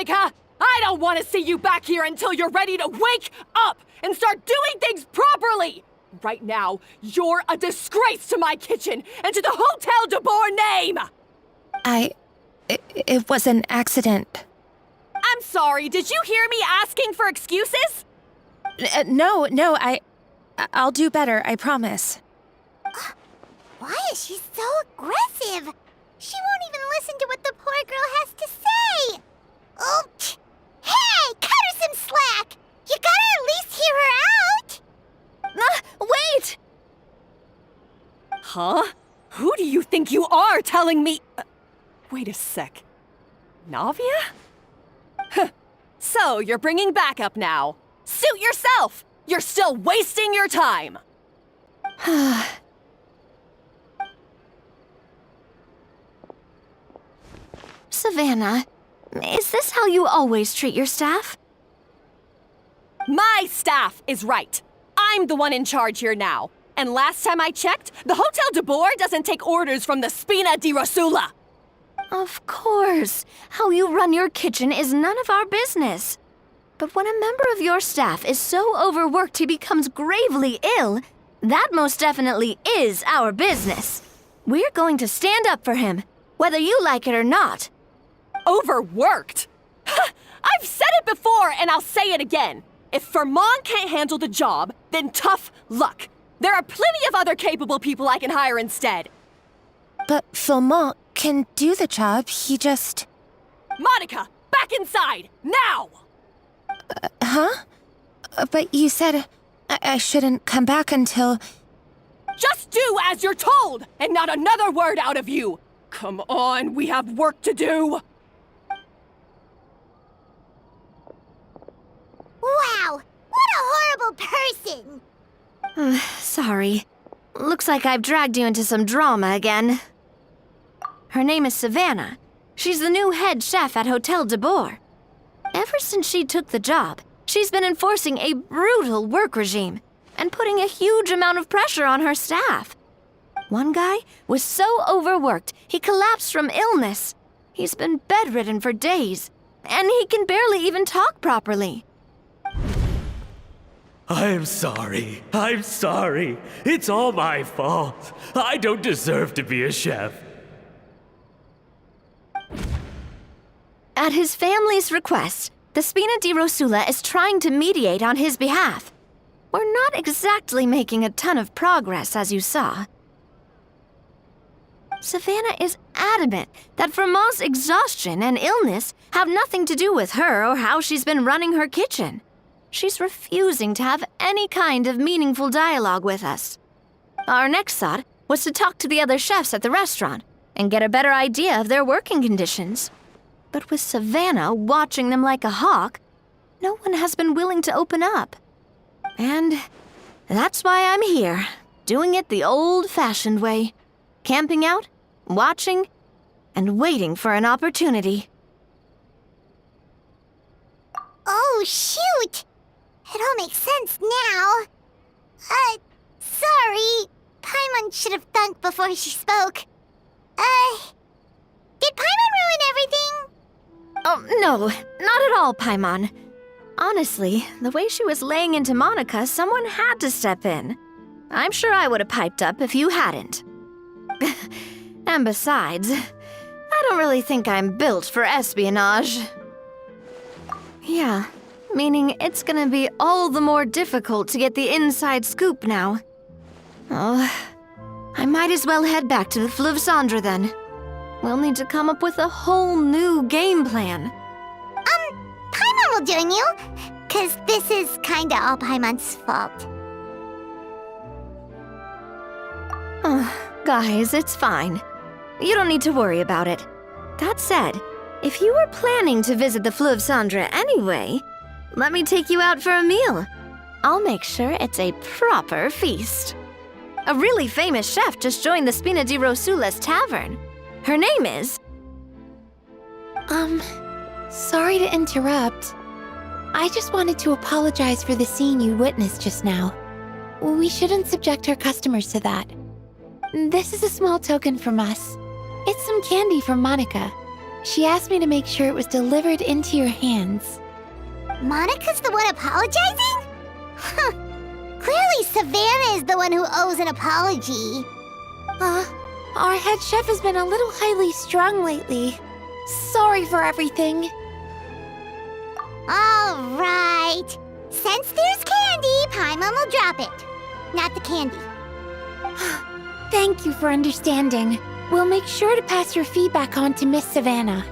Monica! I don't want to see you back here until you're ready to wake up and start doing things properly! Right now, you're a disgrace to my kitchen and to the Hotel de Boer name! It was an accident. I'm sorry, did you hear me asking for excuses? No, I'll do better, I promise. Why is she so aggressive? She won't even listen to what the poor girl has to say. Oh, hey, cut her some slack. You gotta at least hear her out. Wait! Huh? Who do you think you are telling me? Wait a sec. Navia? So, you're bringing backup now. Suit yourself! You're still wasting your time! Savannah, is this how you always treat your staff? My staff is right. I'm the one in charge here now. And last time I checked, the Hotel de Boer doesn't take orders from the Spina di Rosula. Of course. How you run your kitchen is none of our business. But when a member of your staff is so overworked he becomes gravely ill, that most definitely is our business. We're going to stand up for him, whether you like it or not. Overworked? I've said it before and I'll say it again. If Fermont can't handle the job, then tough luck. There are plenty of other capable people I can hire instead. But Philmont can do the job, he just... Monica, back inside, now! Huh? But you said I shouldn't come back until... Just do as you're told, and not another word out of you! Come on, we have work to do! Wow, what a horrible person! Sorry. Looks like I've dragged you into some drama again. Her name is Savannah. She's the new head chef at Hotel de Boer. Ever since she took the job, she's been enforcing a brutal work regime and putting a huge amount of pressure on her staff. One guy was so overworked, he collapsed from illness. He's been bedridden for days, and he can barely even talk properly. I'm sorry. It's all my fault. I don't deserve to be a chef. At his family's request, the Spina di Rosula is trying to mediate on his behalf. We're not exactly making a ton of progress, as you saw. Savannah is adamant that Vermont's exhaustion and illness have nothing to do with her or how she's been running her kitchen. She's refusing to have any kind of meaningful dialogue with us. Our next thought was to talk to the other chefs at the restaurant and get a better idea of their working conditions. But with Savannah watching them like a hawk, no one has been willing to open up. And that's why I'm here, doing it the old-fashioned way. Camping out, watching, and waiting for an opportunity. Oh, shoot! It all makes sense now. Sorry. Paimon should have thunk before she spoke. Did Paimon ruin everything? Oh, no, not at all, Paimon. Honestly, the way she was laying into Monica, someone had to step in. I'm sure I would have piped up if you hadn't. And besides, I don't really think I'm built for espionage. Yeah, meaning it's gonna be all the more difficult to get the inside scoop now. Oh, I might as well head back to the Fleuve Cendre then. We'll need to come up with a whole new game plan. Paimon will join you, 'cause this is kinda all Paimon's fault. Guys, it's fine. You don't need to worry about it. That said, if you were planning to visit the Fleuve Cendre anyway, let me take you out for a meal. I'll make sure it's a proper feast. A really famous chef just joined the Spina di Rosula's tavern. Her name is... Sorry to interrupt. I just wanted to apologize for the scene you witnessed just now. We shouldn't subject our customers to that. This is a small token from us. It's some candy from Monica. She asked me to make sure it was delivered into your hands. Monica's the one apologizing? Huh. Clearly Savannah is the one who owes an apology. Our head chef has been a little highly strung lately. Sorry for everything. All right. Since there's candy, Paimon will drop it. Not the candy. Thank you for understanding. We'll make sure to pass your feedback on to Miss Savannah.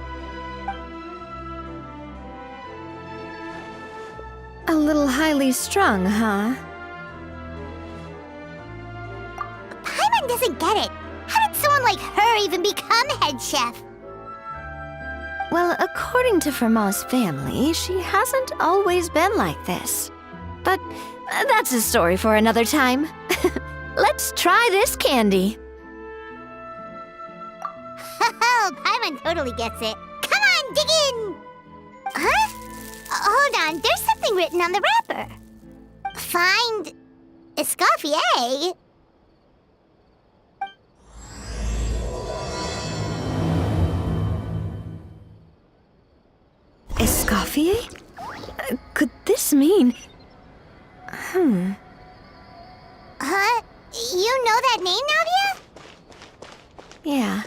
A little highly strung, huh? Paimon doesn't get it. How did someone like her even become head chef? Well, according to Fermat's family, she hasn't always been like this. But that's a story for another time. Let's try this candy. Oh, Paimon totally gets it. Come on, dig in! Huh? Hold on, there's something written on the wrapper. Find Escoffier. Escoffier? Could this mean... Huh? You know that name, Nadia? Yeah.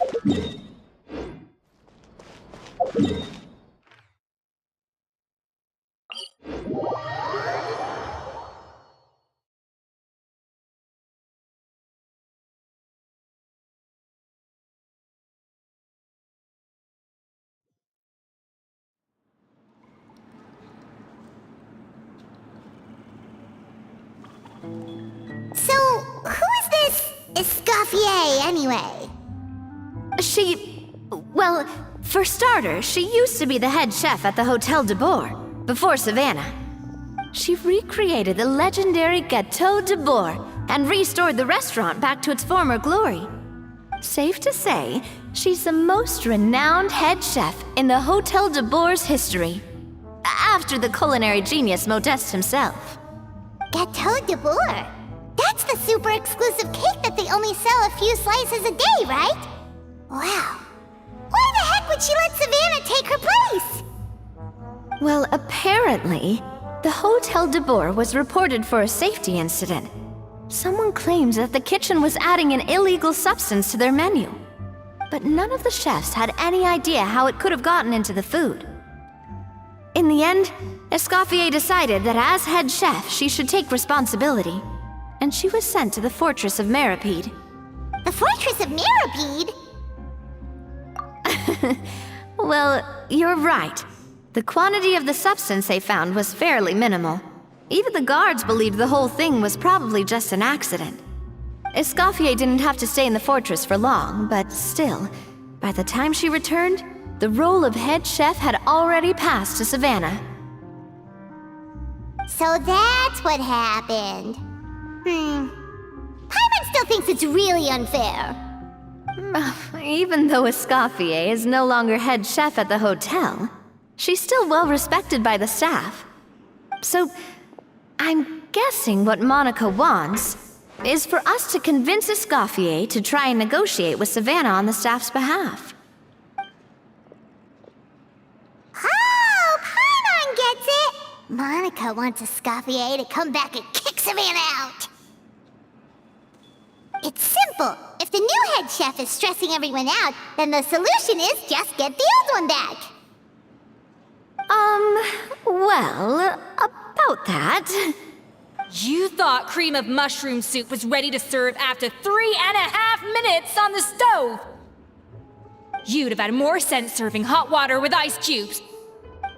So, who is this Escoffier, anyway? Well, for starters, she used to be the head chef at the Hotel de Bourg, before Savannah. She recreated the legendary Gâteau de Bourg and restored the restaurant back to its former glory. Safe to say, she's the most renowned head chef in the Hotel de Bourg's history, after the culinary genius Modeste himself. Gâteau de Bourg? That's the super exclusive cake that they only sell a few slices a day, right? Wow. Why the heck would she let Savannah take her place? Well, apparently, the Hotel de Bourg was reported for a safety incident. Someone claims that the kitchen was adding an illegal substance to their menu. But none of the chefs had any idea how it could have gotten into the food. In the end, Escoffier decided that as head chef, she should take responsibility. And she was sent to the Fortress of Meripede. The Fortress of Meripede? Well, you're right. The quantity of the substance they found was fairly minimal. Even the guards believed the whole thing was probably just an accident. Escoffier didn't have to stay in the fortress for long, but still, by the time she returned, the role of head chef had already passed to Savannah. So that's what happened. Paimon still thinks it's really unfair. Even though Escoffier is no longer head chef at the hotel, she's still well respected by the staff. So, I'm guessing what Monica wants is for us to convince Escoffier to try and negotiate with Savannah on the staff's behalf. Oh, Paimon gets it! Monica wants Escoffier to come back and kick Savannah out. It's simple. If the new head chef is stressing everyone out, then the solution is just get the old one back. Well, about that... You thought cream of mushroom soup was ready to serve after 3.5 minutes on the stove! You'd have had more sense serving hot water with ice cubes.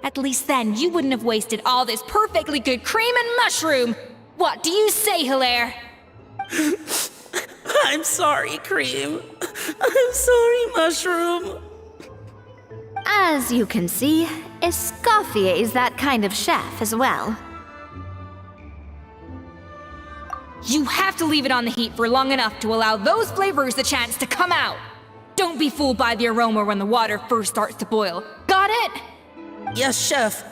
At least then you wouldn't have wasted all this perfectly good cream and mushroom! What do you say, Hilaire? I'm sorry, Cream. I'm sorry, Mushroom. As you can see, Escoffier is that kind of chef as well. You have to leave it on the heat for long enough to allow those flavors the chance to come out. Don't be fooled by the aroma when the water first starts to boil. Got it? Yes, Chef.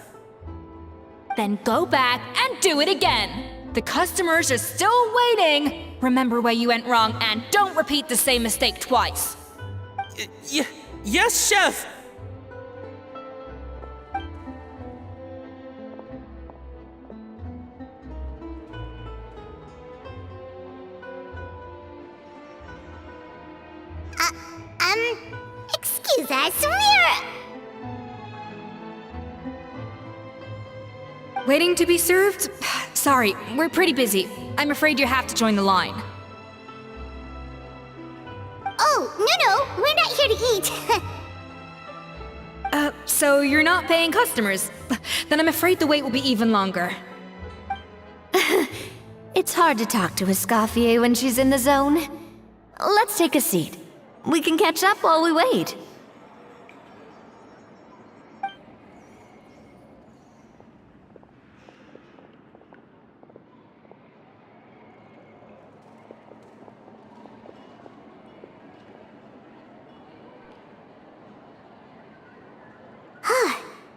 Then go back and do it again. The customers are still waiting. Remember where you went wrong and don't repeat the same mistake twice. Yes, Chef. Excuse us, we're... Waiting to be served? Sorry, we're pretty busy. I'm afraid you have to join the line. Oh, no, we're not here to eat. So you're not paying customers? Then I'm afraid the wait will be even longer. It's hard to talk to Escoffier when she's in the zone. Let's take a seat. We can catch up while we wait.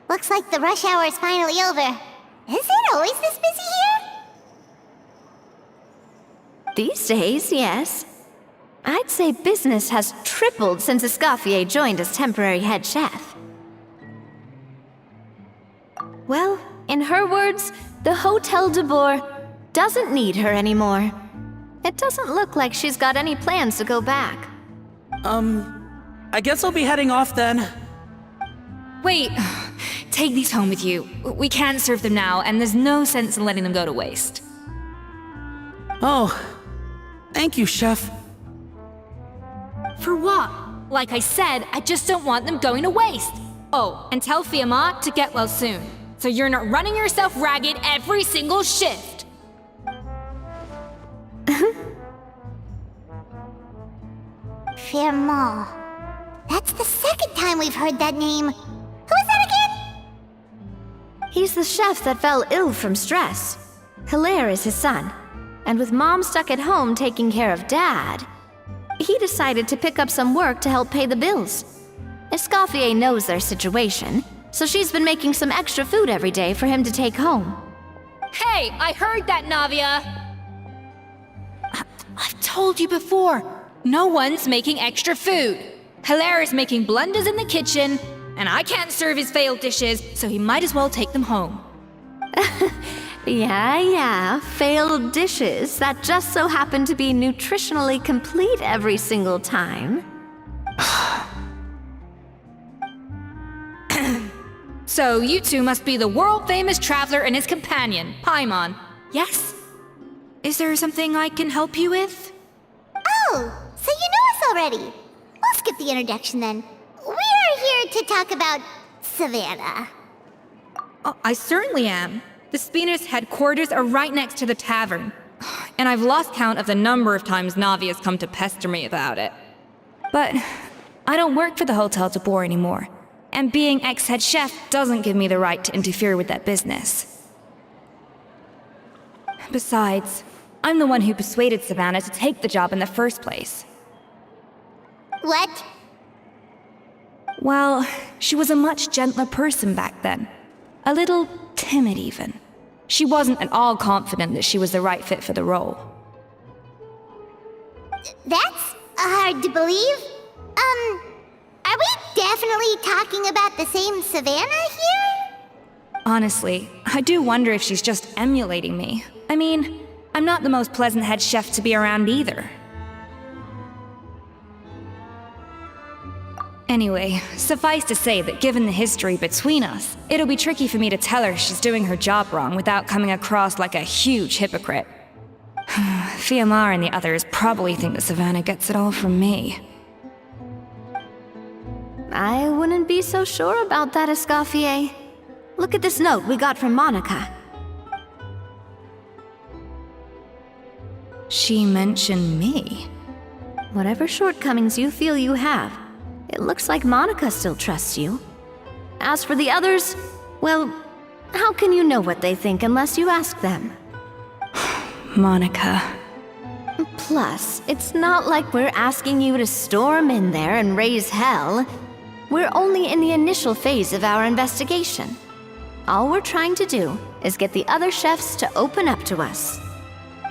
Looks like the rush hour is finally over. Is it always this busy here? These days, yes. I'd say business has tripled since Escoffier joined as temporary head chef. Well, in her words, the Hotel de Boer doesn't need her anymore. It doesn't look like she's got any plans to go back. I guess I'll be heading off then. Wait, take these home with you. We can't serve them now, and there's no sense in letting them go to waste. Oh, thank you, Chef. For what? Like I said, I just don't want them going to waste. Oh, and tell Fiamma to get well soon, so you're not running yourself ragged every single shift. Fiamma. That's the second time we've heard that name. Who is that again? He's the chef that fell ill from stress. Hilaire is his son. And with Mom stuck at home taking care of Dad, he decided to pick up some work to help pay the bills. Escoffier knows their situation, so she's been making some extra food every day for him to take home. Hey, I heard that, Navia! I've told you before, no one's making extra food. Hilaire is making blunders in the kitchen, and I can't serve his failed dishes, so he might as well take them home. Yeah, failed dishes that just so happen to be nutritionally complete every single time. So you two must be the world-famous traveler and his companion, Paimon. Yes? Is there something I can help you with? Oh, so you know us already. We'll skip the introduction then. We are here to talk about Savannah. Oh, I certainly am. The Spina's headquarters are right next to the tavern. And I've lost count of the number of times Navi has come to pester me about it. But I don't work for the Hotel de Boer anymore. And being ex-head chef doesn't give me the right to interfere with that business. Besides, I'm the one who persuaded Savannah to take the job in the first place. What? Well, she was a much gentler person back then. A little timid, even. She wasn't at all confident that she was the right fit for the role. That's hard to believe. Are we definitely talking about the same Savannah here? Honestly, I do wonder if she's just emulating me. I mean, I'm not the most pleasant head chef to be around either. Anyway, suffice to say that given the history between us, it'll be tricky for me to tell her she's doing her job wrong without coming across like a huge hypocrite. Fiamma and the others probably think that Savannah gets it all from me. I wouldn't be so sure about that, Escoffier. Look at this note we got from Monica. She mentioned me. Whatever shortcomings you feel you have, it looks like Monica still trusts you. As for the others, well, how can you know what they think unless you ask them? Monica. Plus, it's not like we're asking you to storm in there and raise hell. We're only in the initial phase of our investigation. All we're trying to do is get the other chefs to open up to us.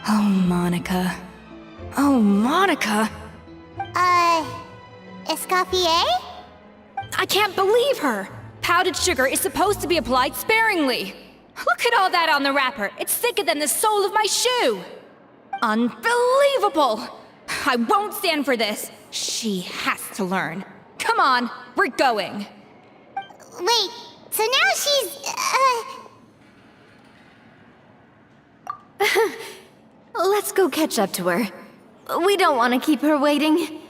Oh, Monica. Oh, Monica! Escoffier? I can't believe her! Powdered sugar is supposed to be applied sparingly. Look at all that on the wrapper. It's thicker than the sole of my shoe. Unbelievable! I won't stand for this. She has to learn. Come on, we're going. Wait, so now she's, Let's go catch up to her. We don't want to keep her waiting.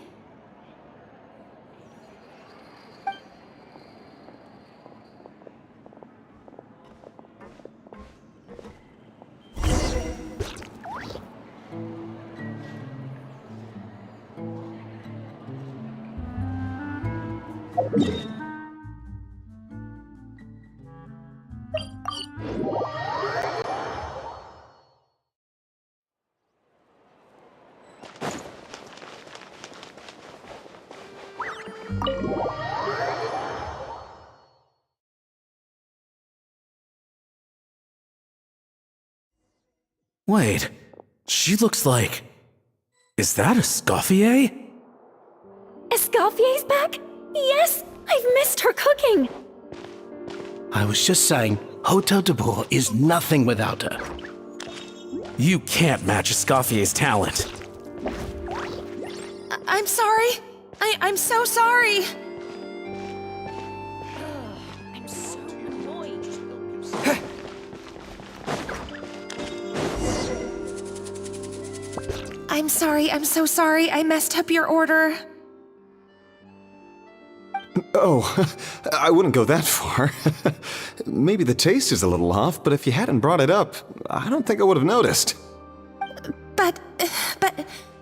Wait, she looks like... Is that Escoffier? Escoffier's back? Yes! I've missed her cooking! I was just saying, Hotel de Bourg is nothing without her. You can't match Escoffier's talent. I'm sorry. I'm so sorry. I'm so annoyed. I'm sorry. I'm so sorry. I messed up your order. Oh, I wouldn't go that far. Maybe the taste is a little off, but if you hadn't brought it up, I don't think I would have noticed. But,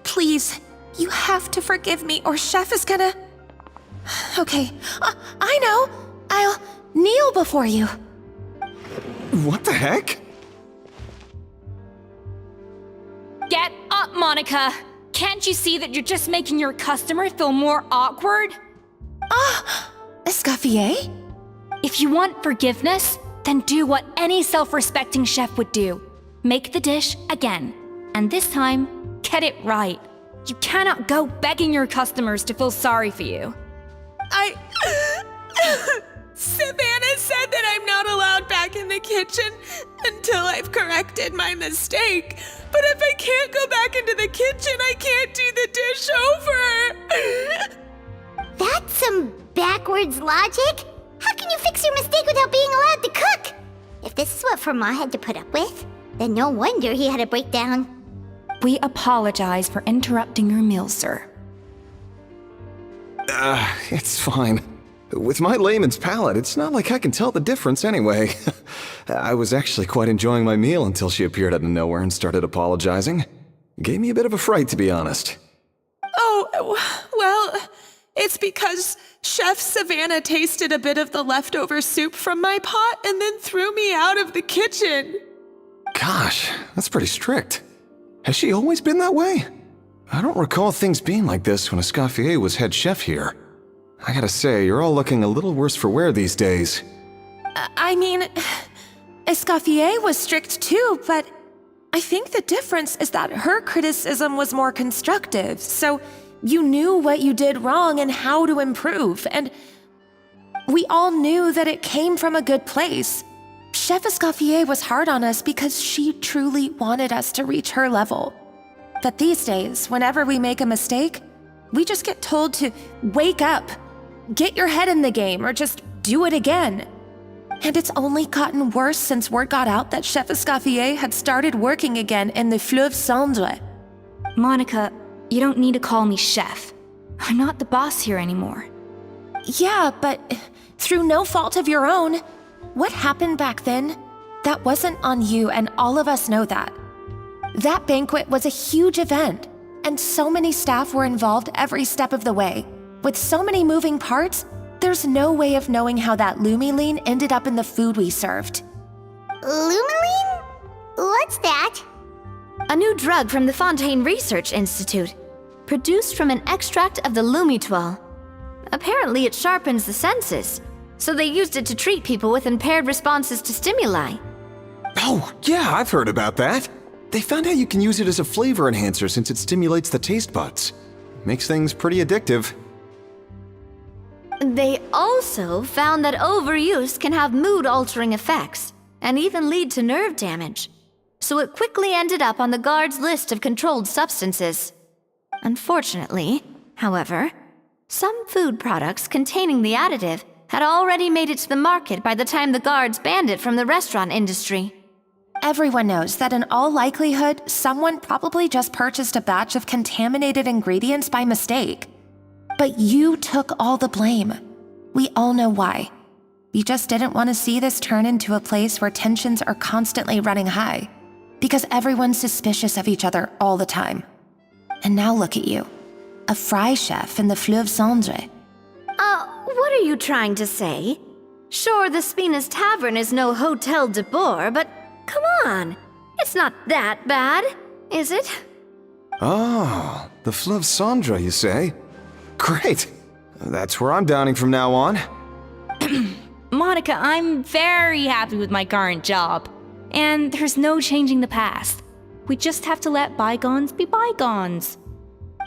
please, you have to forgive me or Chef is gonna... Okay, I know. I'll kneel before you. What the heck? Get up, Monica! Can't you see that you're just making your customer feel more awkward? Escoffier? If you want forgiveness, then do what any self-respecting chef would do. Make the dish again. And this time, get it right. You cannot go begging your customers to feel sorry for you. Savannah said that I'm not allowed back in the kitchen until I've corrected my mistake. But if I can't go back into the kitchen, I can't do the dish over. That's some backwards logic. How can you fix your mistake without being allowed to cook? If this is what Fermat had to put up with, then no wonder he had a breakdown. We apologize for interrupting your meal, sir. It's fine. With my layman's palate, it's not like I can tell the difference anyway. I was actually quite enjoying my meal until she appeared out of nowhere and started apologizing. Gave me a bit of a fright, to be honest. Oh, well, it's because Chef Savannah tasted a bit of the leftover soup from my pot and then threw me out of the kitchen. Gosh, that's pretty strict. Has she always been that way? I don't recall things being like this when Escoffier was head chef here. I gotta say, you're all looking a little worse for wear these days. I mean, Escoffier was strict too, but I think the difference is that her criticism was more constructive, so you knew what you did wrong and how to improve, and we all knew that it came from a good place. Chef Escoffier was hard on us because she truly wanted us to reach her level. But these days, whenever we make a mistake, we just get told to wake up, get your head in the game, or just do it again. And it's only gotten worse since word got out that Chef Escoffier had started working again in the Fleuve Cendre. Monica, you don't need to call me chef. I'm not the boss here anymore. Yeah, but through no fault of your own, what happened back then, that wasn't on you, and all of us know that. That banquet was a huge event, and so many staff were involved every step of the way. With so many moving parts, there's no way of knowing how that Lumiline ended up in the food we served. Lumiline? What's that? A new drug from the Fontaine Research Institute, produced from an extract of the Lumitoile. Apparently it sharpens the senses, so they used it to treat people with impaired responses to stimuli. Oh, yeah, I've heard about that. They found out you can use it as a flavor enhancer since it stimulates the taste buds. Makes things pretty addictive. They also found that overuse can have mood-altering effects, and even lead to nerve damage. So it quickly ended up on the guard's list of controlled substances. Unfortunately, However, some food products containing the additive had already made it to the market by the time the guards banned it from the restaurant industry. Everyone knows that in all likelihood, someone probably just purchased a batch of contaminated ingredients by mistake. But you took all the blame. We all know why. You just didn't want to see this turn into a place where tensions are constantly running high, because everyone's suspicious of each other all the time. And now look at you, a fry chef in the Fleuve Cendre. What are you trying to say? Sure, the Spina's Tavern is no Hotel de Boer, but come on, it's not that bad, is it? Oh, the Fleuve Cendre, you say? Great. That's where I'm dining from now on. Monica, I'm very happy with my current job. And there's no changing the past. We just have to let bygones be bygones.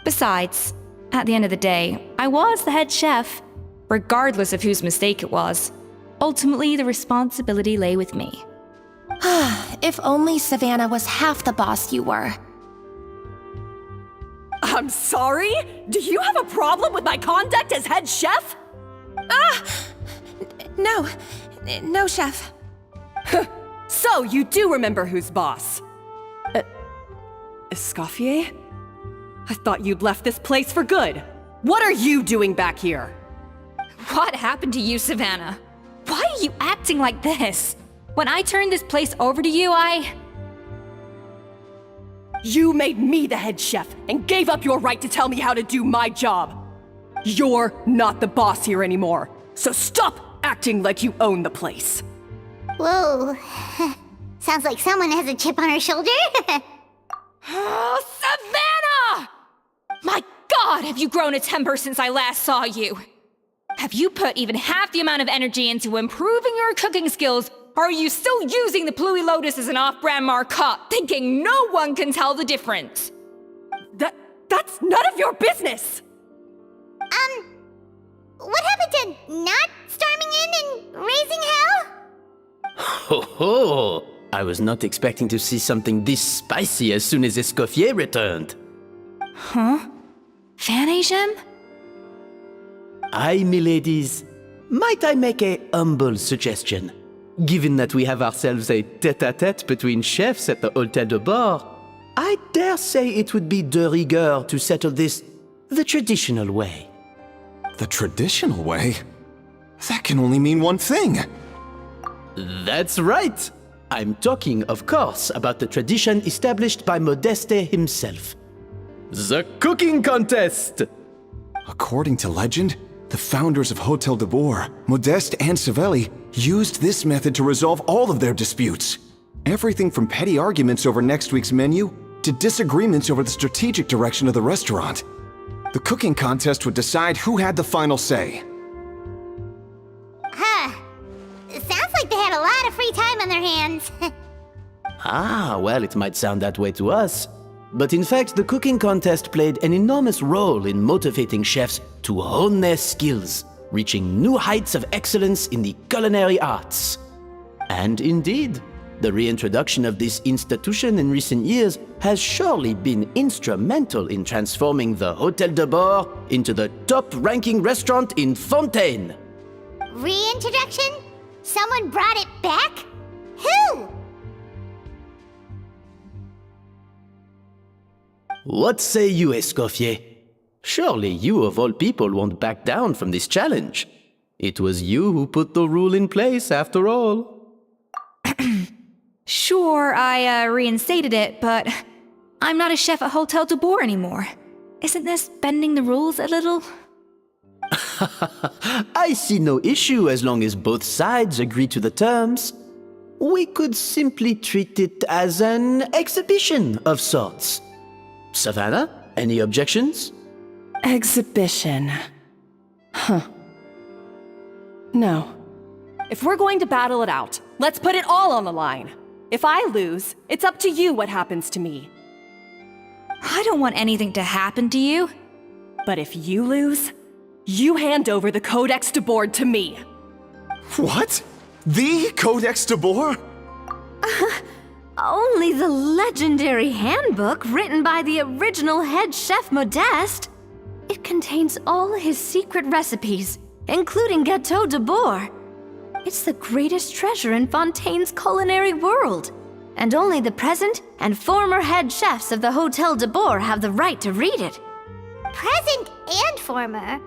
Besides, at the end of the day, I was the head chef, regardless of whose mistake it was. Ultimately, the responsibility lay with me. If only Savannah was half the boss you were. I'm sorry? Do you have a problem with my conduct as head chef? No, chef. So you do remember who's boss? Escoffier? I thought you'd left this place for good. What are you doing back here? What happened to you, Savannah? Why are you acting like this? When I turned this place over to you, You made me the head chef and gave up your right to tell me how to do my job. You're not the boss here anymore, so stop acting like you own the place. Whoa. Sounds like someone has a chip on her shoulder. Oh, Savannah! My God, have you grown a temper since I last saw you? Have you put even half the amount of energy into improving your cooking skills, or are you still using the Pluie Lotus as an off-brand marcotte, thinking no one can tell the difference? That's none of your business! What happened to not storming in and raising hell? Ho ho! I was not expecting to see something this spicy as soon as Escoffier returned. Huh? Fan-Agem? Aye, miladies. Might I make a humble suggestion? Given that we have ourselves a tête-à-tête between chefs at the Hôtel de Bord, I dare say it would be de rigueur to settle this the traditional way. The traditional way? That can only mean one thing. That's right! I'm talking, of course, about the tradition established by Modeste himself. The cooking contest! According to legend, the founders of Hotel de Boer, Modeste and Savelli, used this method to resolve all of their disputes. Everything from petty arguments over next week's menu to disagreements over the strategic direction of the restaurant. The cooking contest would decide who had the final say. Sounds like they had a lot of free time on their hands. Well, it might sound that way to us. But in fact, the cooking contest played an enormous role in motivating chefs to hone their skills, reaching new heights of excellence in the culinary arts. And indeed, the reintroduction of this institution in recent years has surely been instrumental in transforming the Hôtel de Bord into the top-ranking restaurant in Fontaine. Reintroduction? Someone brought it back? Who? What say you, Escoffier? Surely you of all people won't back down from this challenge. It was you who put the rule in place, after all. Sure, I reinstated it, but I'm not a chef at Hotel de Boer anymore. Isn't this bending the rules a little? I see no issue as long as both sides agree to the terms. We could simply treat it as an exhibition of sorts. Savannah, any objections? Exhibition. No. If we're going to battle it out, let's put it all on the line. If I lose, it's up to you what happens to me. I don't want anything to happen to you. But if you lose, you hand over the Codex de Boer to me. What? The Codex de Boer? Only the legendary handbook written by the original head chef Modeste. It contains all his secret recipes, including Gâteau de Bourg. It's the greatest treasure in Fontaine's culinary world, and only the present and former head chefs of the Hôtel de Bourg have the right to read it. Present and former?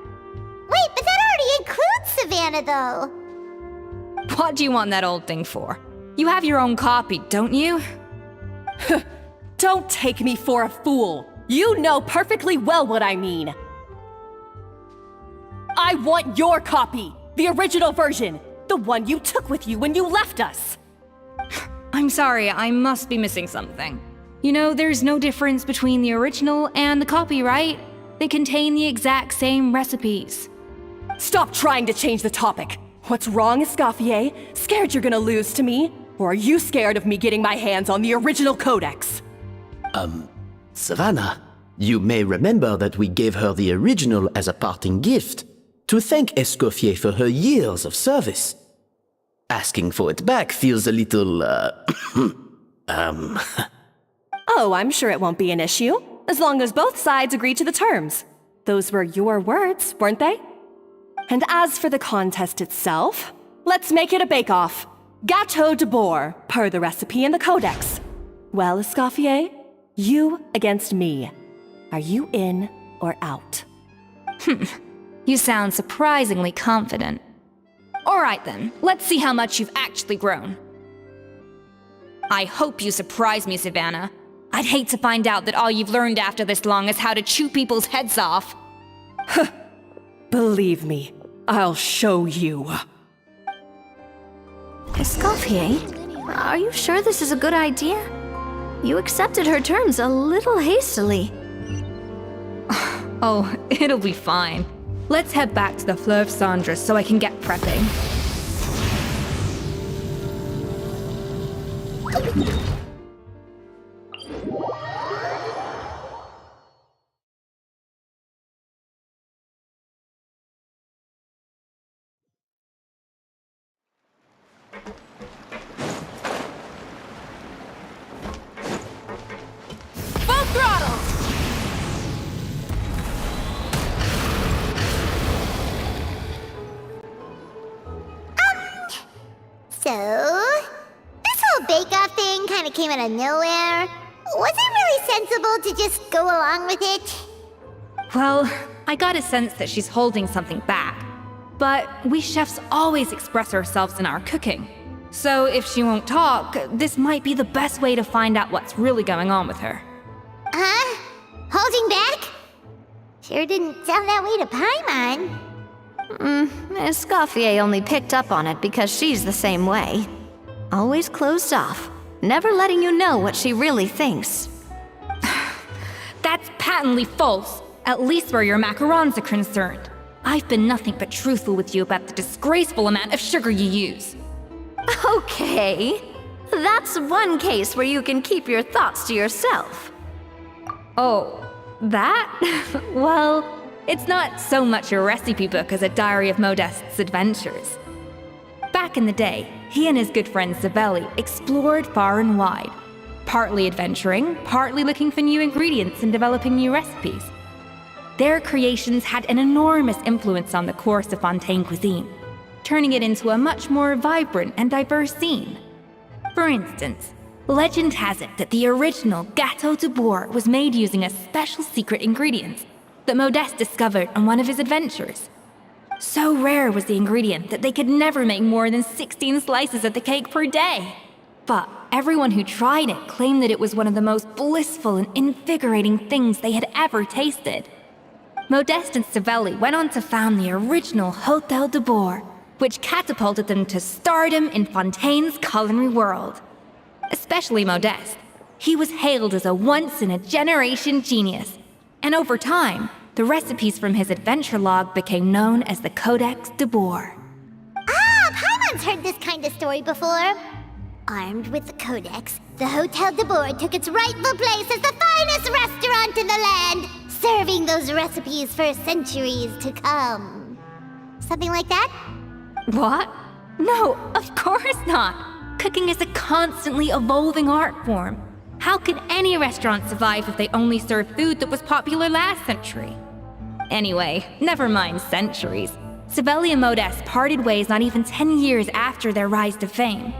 Wait, but that already includes Savannah, though. What do you want that old thing for? You have your own copy, don't you? Don't take me for a fool. You know perfectly well what I mean. I want your copy, the original version, the one you took with you when you left us. I'm sorry, I must be missing something. You know, there's no difference between the original and the copy, right? They contain the exact same recipes. Stop trying to change the topic. What's wrong, Escoffier? Scared you're gonna lose to me? Or are you scared of me getting my hands on the original codex? Savannah, you may remember that we gave her the original as a parting gift, to thank Escoffier for her years of service. Asking for it back feels a little, Oh, I'm sure it won't be an issue, as long as both sides agree to the terms. Those were your words, weren't they? And as for the contest itself, let's make it a bake-off. Gâteau de Bourg, per the recipe in the codex. Well, Escoffier, you against me. Are you in or out? You sound surprisingly confident. All right then, let's see how much you've actually grown. I hope you surprise me, Savannah. I'd hate to find out that all you've learned after this long is how to chew people's heads off. Believe me, I'll show you. Escoffier, are you sure this is a good idea? You accepted her terms a little hastily. Oh, it'll be fine. Let's head back to the Fleuve Cendres so I can get prepping. Full throttle! So, this whole bake-off thing kind of came out of nowhere. Was it really sensible to just go along with it? Well, I got a sense that she's holding something back. But we chefs always express ourselves in our cooking. So if she won't talk, this might be the best way to find out what's really going on with her. Huh? Holding back? Sure didn't sound that way to Paimon. Escoffier only picked up on it because she's the same way. Always closed off, never letting you know what she really thinks. That's patently false, at least where your macarons are concerned. I've been nothing but truthful with you about the disgraceful amount of sugar you use. Okay, that's one case where you can keep your thoughts to yourself. Oh, that? Well, it's not so much a recipe book as a diary of Modeste's adventures. Back in the day, he and his good friend Savelli explored far and wide, partly adventuring, partly looking for new ingredients and developing new recipes. Their creations had an enormous influence on the course of Fontaine cuisine, turning it into a much more vibrant and diverse scene. For instance, legend has it that the original Gâteau de Bourg was made using a special secret ingredient that Modeste discovered on one of his adventures. So rare was the ingredient that they could never make more than 16 slices of the cake per day. But everyone who tried it claimed that it was one of the most blissful and invigorating things they had ever tasted. Modeste and Savelli went on to found the original Hôtel de Bourg, which catapulted them to stardom in Fontaine's culinary world. Especially Modeste. He was hailed as a once-in-a-generation genius, and over time, the recipes from his adventure log became known as the Codex de Bourg. Ah, Paimon's heard this kind of story before. Armed with the Codex, the Hôtel de Bourg took its rightful place as the finest restaurant in the land, serving those recipes for centuries to come. Something like that? What? No, of course not. Cooking is a constantly evolving art form. How could any restaurant survive if they only served food that was popular last century? Anyway, never mind centuries. Sibeli and Modeste parted ways not even 10 years after their rise to fame.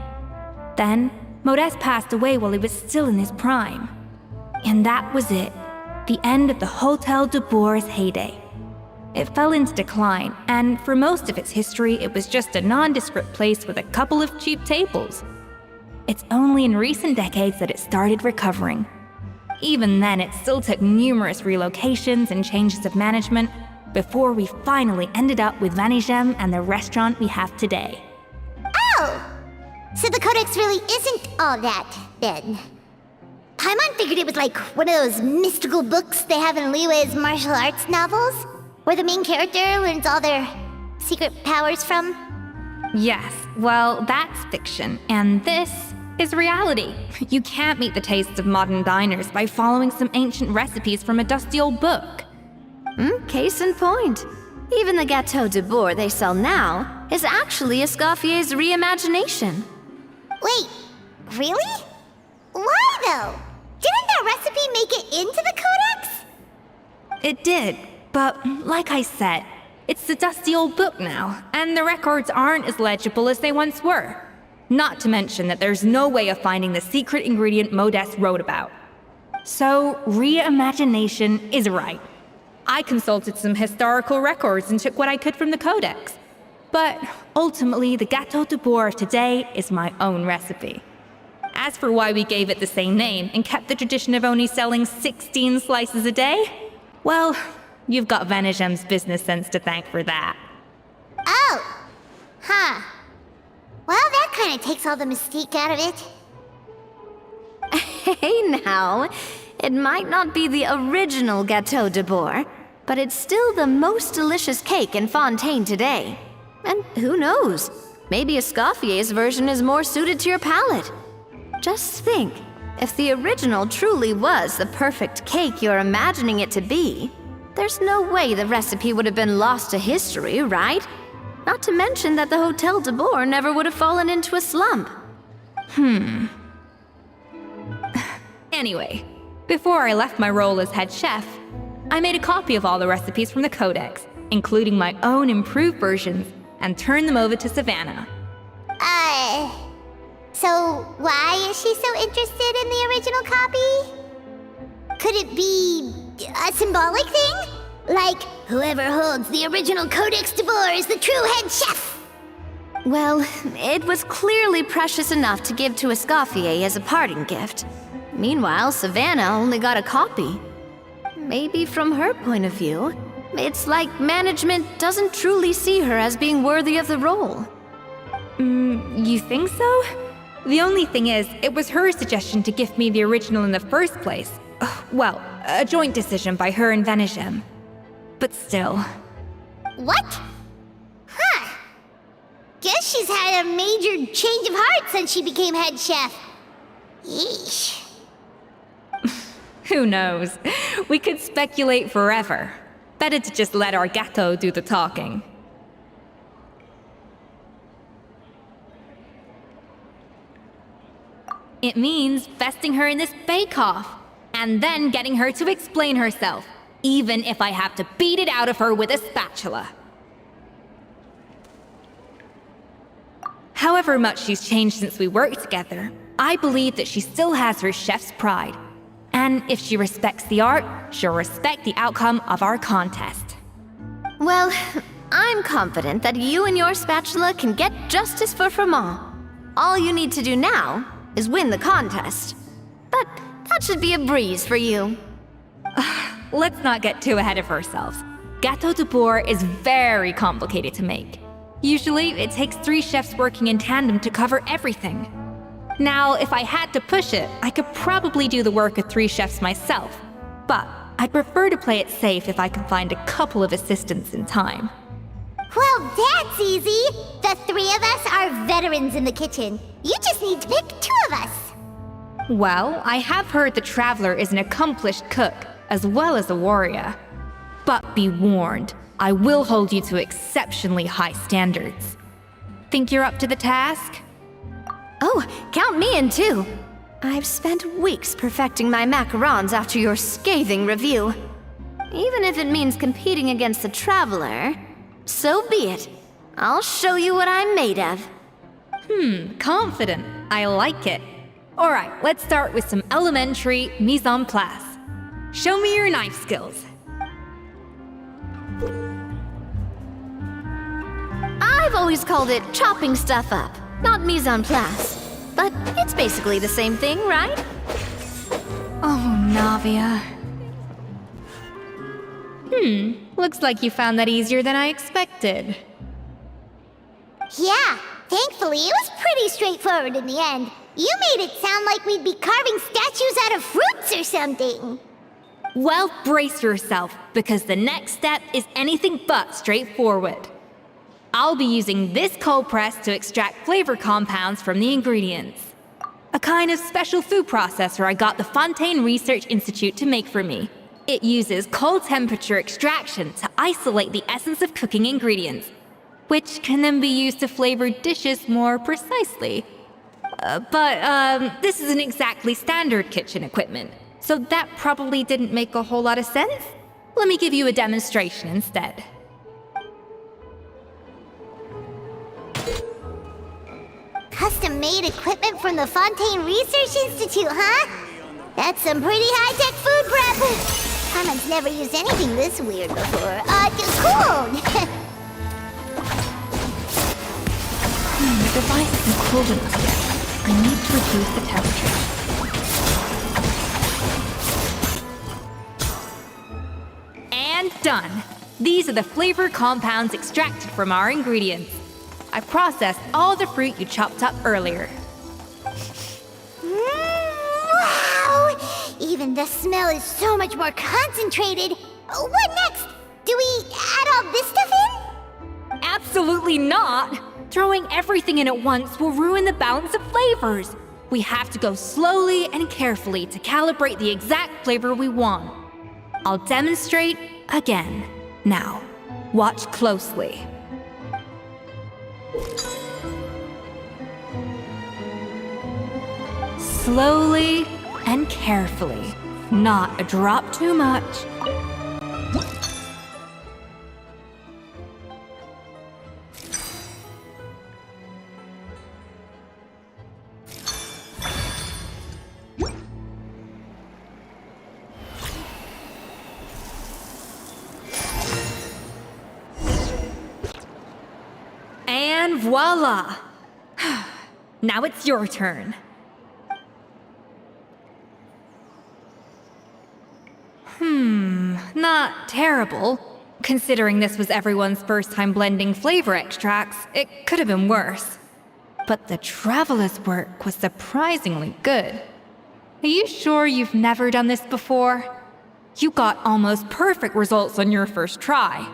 Then, Modeste passed away while he was still in his prime. And that was it. The end of the Hotel de Bour's heyday. It fell into decline, and for most of its history, it was just a nondescript place with a couple of cheap tables. It's only in recent decades that it started recovering. Even then, it still took numerous relocations and changes of management before we finally ended up with Vanigem and the restaurant we have today. Oh! So the Codex really isn't all that, then. Paimon figured it was like one of those mystical books they have in Liyue's martial arts novels, where the main character learns all their secret powers from. Yes, well, that's fiction, and this is reality. You can't meet the tastes of modern diners by following some ancient recipes from a dusty old book. Case in point. Even the Gâteau de Bourg they sell now is actually Escoffier's reimagination. Wait, really? Why though? Didn't that recipe make it into the Codex? It did, but like I said, it's the dusty old book now, and the records aren't as legible as they once were. Not to mention that there's no way of finding the secret ingredient Modeste wrote about. So, reimagination is right. I consulted some historical records and took what I could from the Codex. But ultimately, the Gâteau de Bourg of today is my own recipe. As for why we gave it the same name and kept the tradition of only selling 16 slices a day, well, you've got Vanigem's business sense to thank for that. Oh! Huh. Well, that kind of takes all the mystique out of it. Hey now, it might not be the original Gâteau de Bourg, but it's still the most delicious cake in Fontaine today. And who knows, maybe Escoffier's version is more suited to your palate. Just think, if the original truly was the perfect cake you're imagining it to be, there's no way the recipe would have been lost to history, right? Not to mention that the Hotel de Bourg never would have fallen into a slump. Anyway, before I left my role as head chef, I made a copy of all the recipes from the Codex, including my own improved versions, and turned them over to Savannah. So why is she so interested in the original copy? Could it be a symbolic thing? Like, whoever holds the original Codex de Bourg is the true head chef? Well, it was clearly precious enough to give to Escoffier as a parting gift. Meanwhile, Savannah only got a copy. Maybe from her point of view, it's like management doesn't truly see her as being worthy of the role. You think so? The only thing is, it was her suggestion to gift me the original in the first place. Well, a joint decision by her and Vanigem. But still. What? Huh. Guess she's had a major change of heart since she became head chef. Yeesh. Who knows? We could speculate forever. Better to just let our gâteau do the talking. It means besting her in this bake-off, and then getting her to explain herself, even if I have to beat it out of her with a spatula. However much she's changed since we worked together, I believe that she still has her chef's pride. And if she respects the art, she'll respect the outcome of our contest. Well, I'm confident that you and your spatula can get justice for Froment. All you need to do now is win the contest. But that should be a breeze for you. Let's not get too ahead of ourselves. Gâteau de Bourg is very complicated to make. Usually, it takes 3 chefs working in tandem to cover everything. Now, if I had to push it, I could probably do the work of 3 chefs myself. But I'd prefer to play it safe if I can find a couple of assistants in time. Well, that's easy. The 3 of us are veterans in the kitchen. You just need to pick 2 of us. Well, I have heard the Traveler is an accomplished cook, as well as a warrior. But be warned, I will hold you to exceptionally high standards. Think you're up to the task? Oh, count me in too. I've spent weeks perfecting my macarons after your scathing review. even if it means competing against the Traveler, so be it. I'll show you what I'm made of. Confident. I like it. Alright, let's start with some elementary mise en place. Show me your knife skills. I've always called it chopping stuff up, not mise en place. But it's basically the same thing, right? Oh, Navia. Looks like you found that easier than I expected. Yeah, thankfully it was pretty straightforward in the end. You made it sound like we'd be carving statues out of fruits or something. Well, brace yourself, because the next step is anything but straightforward. I'll be using this cold press to extract flavor compounds from the ingredients. A kind of special food processor I got the Fontaine Research Institute to make for me. It uses cold temperature extraction to isolate the essence of cooking ingredients, which can then be used to flavor dishes more precisely. But this isn't exactly standard kitchen equipment, so that probably didn't make a whole lot of sense. Let me give you a demonstration instead. Custom-made equipment from the Fontaine Research Institute, huh? That's some pretty high-tech food prep. Carmen's never used anything this weird before. Cool! The device isn't cold enough yet. I need to reduce the temperature. And done! These are the flavor compounds extracted from our ingredients. I processed all the fruit you chopped up earlier. Wow! Even the smell is so much more concentrated. What next? Do we add all this stuff in? Absolutely not! Throwing everything in at once will ruin the balance of flavors. We have to go slowly and carefully to calibrate the exact flavor we want. I'll demonstrate again. Now, watch closely. Slowly and carefully, not a drop too much. And voila! Now it's your turn. Not terrible. Considering this was everyone's first time blending flavor extracts, it could have been worse. But the Traveler's work was surprisingly good. Are you sure you've never done this before? You got almost perfect results on your first try.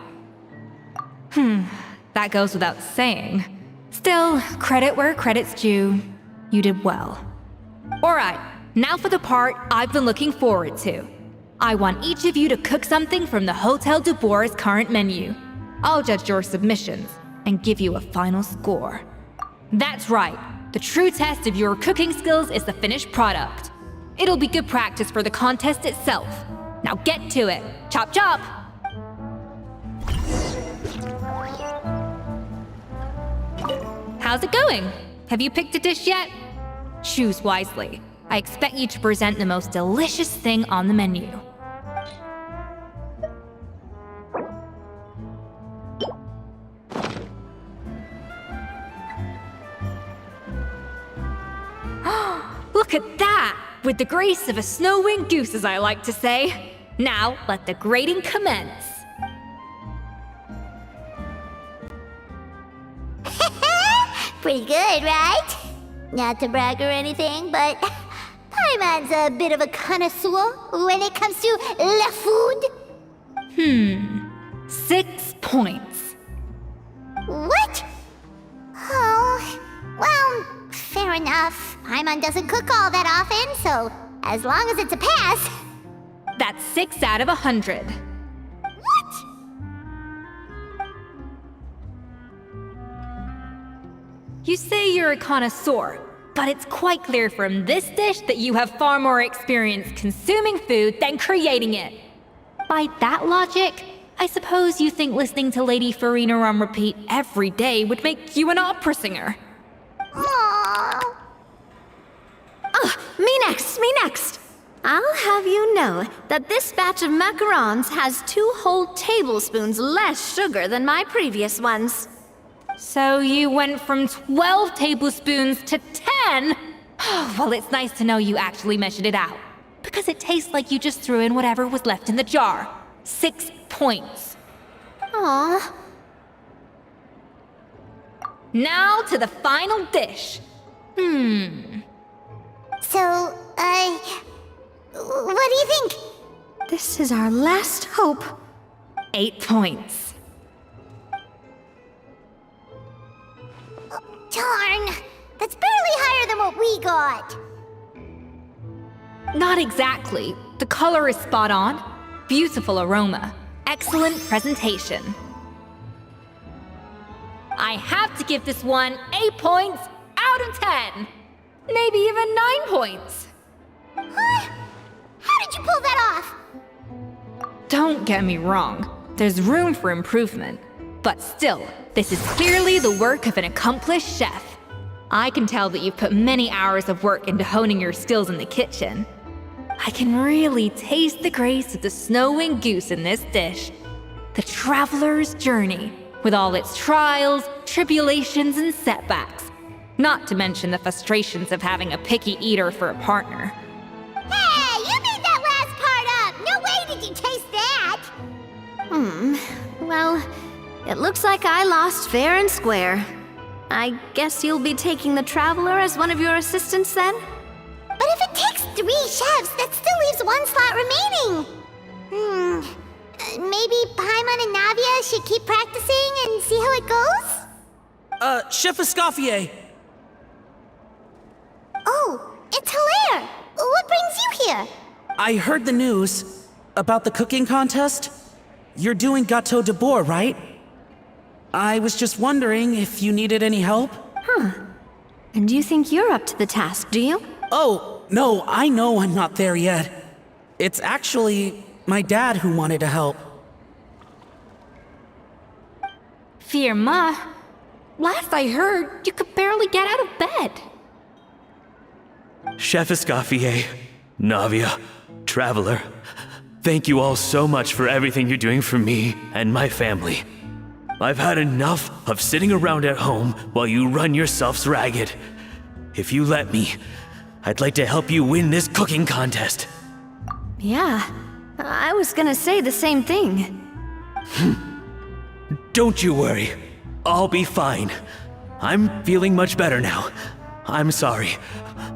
That goes without saying. Still, credit where credit's due. You did well. Alright, now for the part I've been looking forward to. I want each of you to cook something from the Hotel du Bois' current menu. I'll judge your submissions and give you a final score. That's right, the true test of your cooking skills is the finished product. It'll be good practice for the contest itself. Now get to it. Chop chop! How's it going? Have you picked a dish yet? Choose wisely. I expect you to present the most delicious thing on the menu. Look at that! With the grace of a snow-winged goose, as I like to say. Now, let the grating commence. Pretty good, right? Not to brag or anything, but Paimon's a bit of a connoisseur when it comes to la food. 6 points. What? Oh, well, fair enough. Paimon doesn't cook all that often, so as long as it's a pass. That's 6 out of 100. What? You say you're a connoisseur, but it's quite clear from this dish that you have far more experience consuming food than creating it. By that logic, I suppose you think listening to Lady Farina on repeat every day would make you an opera singer. Aww. Me next, me next. I'll have you know that this batch of macarons has 2 whole tablespoons less sugar than my previous ones. So you went from 12 tablespoons to 10? Well, it's nice to know you actually measured it out. Because it tastes like you just threw in whatever was left in the jar. 6 points. Aw. Now to the final dish. So, what do you think? This is our last hope. 8 points. Darn, that's barely higher than what we got. Not exactly. The color is spot on. Beautiful aroma. Excellent presentation. I have to give this one 8 points out of 10. Maybe even 9 points. Huh? How did you pull that off? Don't get me wrong. There's room for improvement. But still, this is clearly the work of an accomplished chef. I can tell that you've put many hours of work into honing your skills in the kitchen. I can really taste the grace of the snow-winged goose in this dish. The traveler's journey, with all its trials, tribulations, and setbacks. Not to mention the frustrations of having a picky eater for a partner. Hey, you made that last part up! No way did you taste that! Well, it looks like I lost fair and square. I guess you'll be taking the Traveler as one of your assistants then? But if it takes 3 chefs, that still leaves 1 slot remaining. Maybe Paimon and Navia should keep practicing and see how it goes? Chef Escoffier. Oh, it's Hilaire! What brings you here? I heard the news about the cooking contest. You're doing Gâteau de Bois, right? I was just wondering if you needed any help. And you think you're up to the task, do you? Oh, no, I know I'm not there yet. It's actually my dad who wanted to help. Firma, last I heard, you could barely get out of bed. Chef Escoffier, Navia, Traveler, thank you all so much for everything you're doing for me and my family. I've had enough of sitting around at home while you run yourselves ragged. If you let me, I'd like to help you win this cooking contest. Yeah, I was gonna say the same thing. Don't you worry. I'll be fine. I'm feeling much better now. I'm sorry.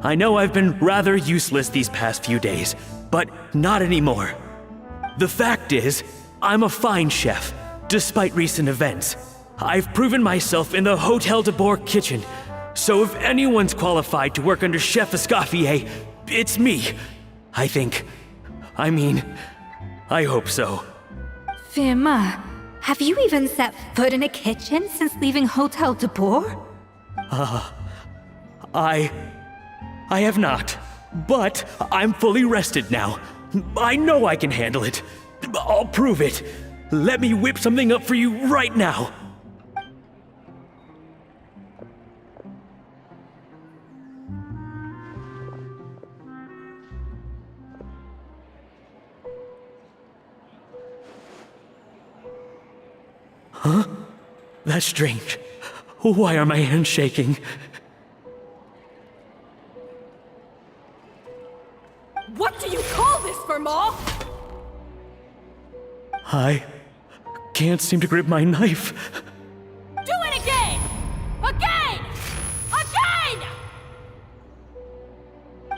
I know I've been rather useless these past few days, but not anymore. The fact is, I'm a fine chef, despite recent events. I've proven myself in the Hotel de Bois kitchen, so if anyone's qualified to work under Chef Escoffier, it's me. I think. I mean, I hope so. Firma, have you even set foot in a kitchen since leaving Hotel de Bois? I have not, but I'm fully rested now. I know I can handle it. I'll prove it. Let me whip something up for you right now. Huh? That's strange. Why are my hands shaking? What do you call this, Verma? I can't seem to grip my knife. Do it again! Again! Again!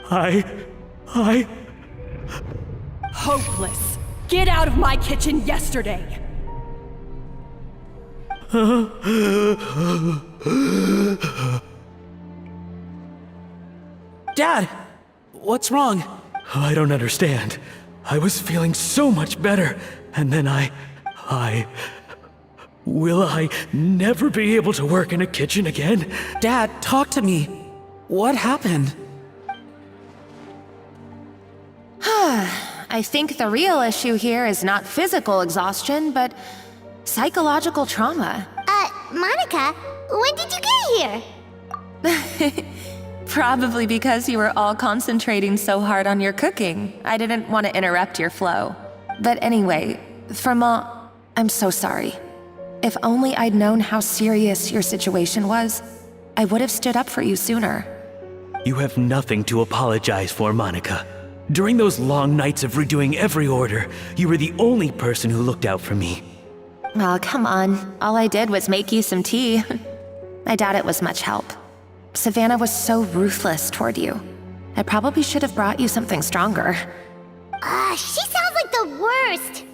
I... Hopeless. Get out of my kitchen yesterday. Dad, what's wrong? I don't understand. I was feeling so much better, and then Will I never be able to work in a kitchen again? Dad, talk to me. What happened? I I think the real issue here is not physical exhaustion, but psychological trauma. Monica, when did you get here? Probably because you were all concentrating so hard on your cooking. I didn't want to interrupt your flow. But anyway, Fremont, I'm so sorry. If only I'd known how serious your situation was, I would have stood up for you sooner. You have nothing to apologize for, Monica. During those long nights of redoing every order, you were the only person who looked out for me. Oh, come on. All I did was make you some tea. I doubt it was much help. Savannah was so ruthless toward you. I probably should have brought you something stronger. She sounds like the worst.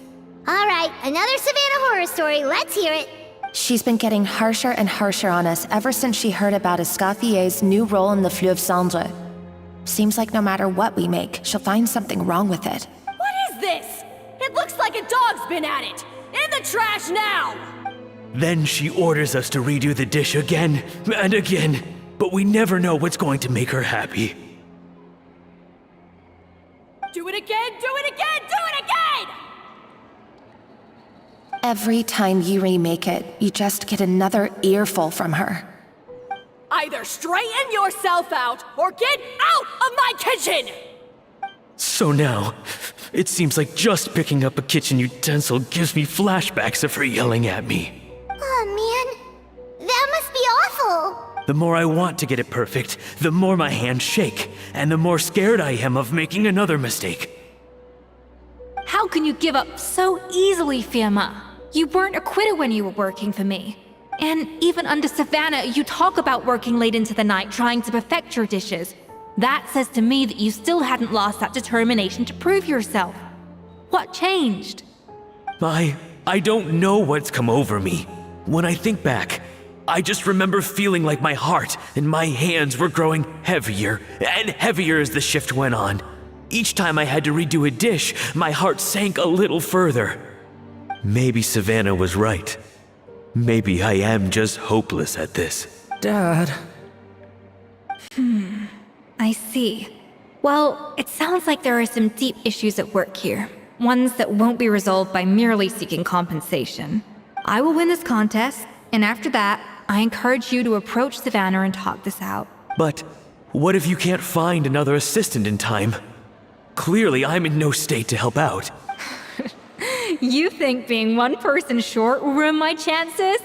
All right, another Savannah horror story. Let's hear it. She's been getting harsher and harsher on us ever since she heard about Escoffier's new role in the Fleuve Cendre. Seems like no matter what we make, she'll find something wrong with it. What is this? It looks like a dog's been at it! In the trash now! Then she orders us to redo the dish again and again, but we never know what's going to make her happy. Do it again, do it again, do it again! Every time you remake it, you just get another earful from her. Either straighten yourself out, or get out of my kitchen! So now, it seems like just picking up a kitchen utensil gives me flashbacks of her yelling at me. Oh man, that must be awful. The more I want to get it perfect, the more my hands shake, and the more scared I am of making another mistake. How can you give up so easily, Fiamma? You weren't a quitter when you were working for me. And even under Savannah, you talk about working late into the night trying to perfect your dishes. That says to me that you still hadn't lost that determination to prove yourself. What changed? I don't know what's come over me. When I think back, I just remember feeling like my heart and my hands were growing heavier and heavier as the shift went on. Each time I had to redo a dish, my heart sank a little further. Maybe Savannah was right. Maybe I am just hopeless at this. Dad. I see. Well, it sounds like there are some deep issues at work here. Ones that won't be resolved by merely seeking compensation. I will win this contest, and after that, I encourage you to approach Savannah and talk this out. But what if you can't find another assistant in time? Clearly, I'm in no state to help out. You think being one person short will ruin my chances?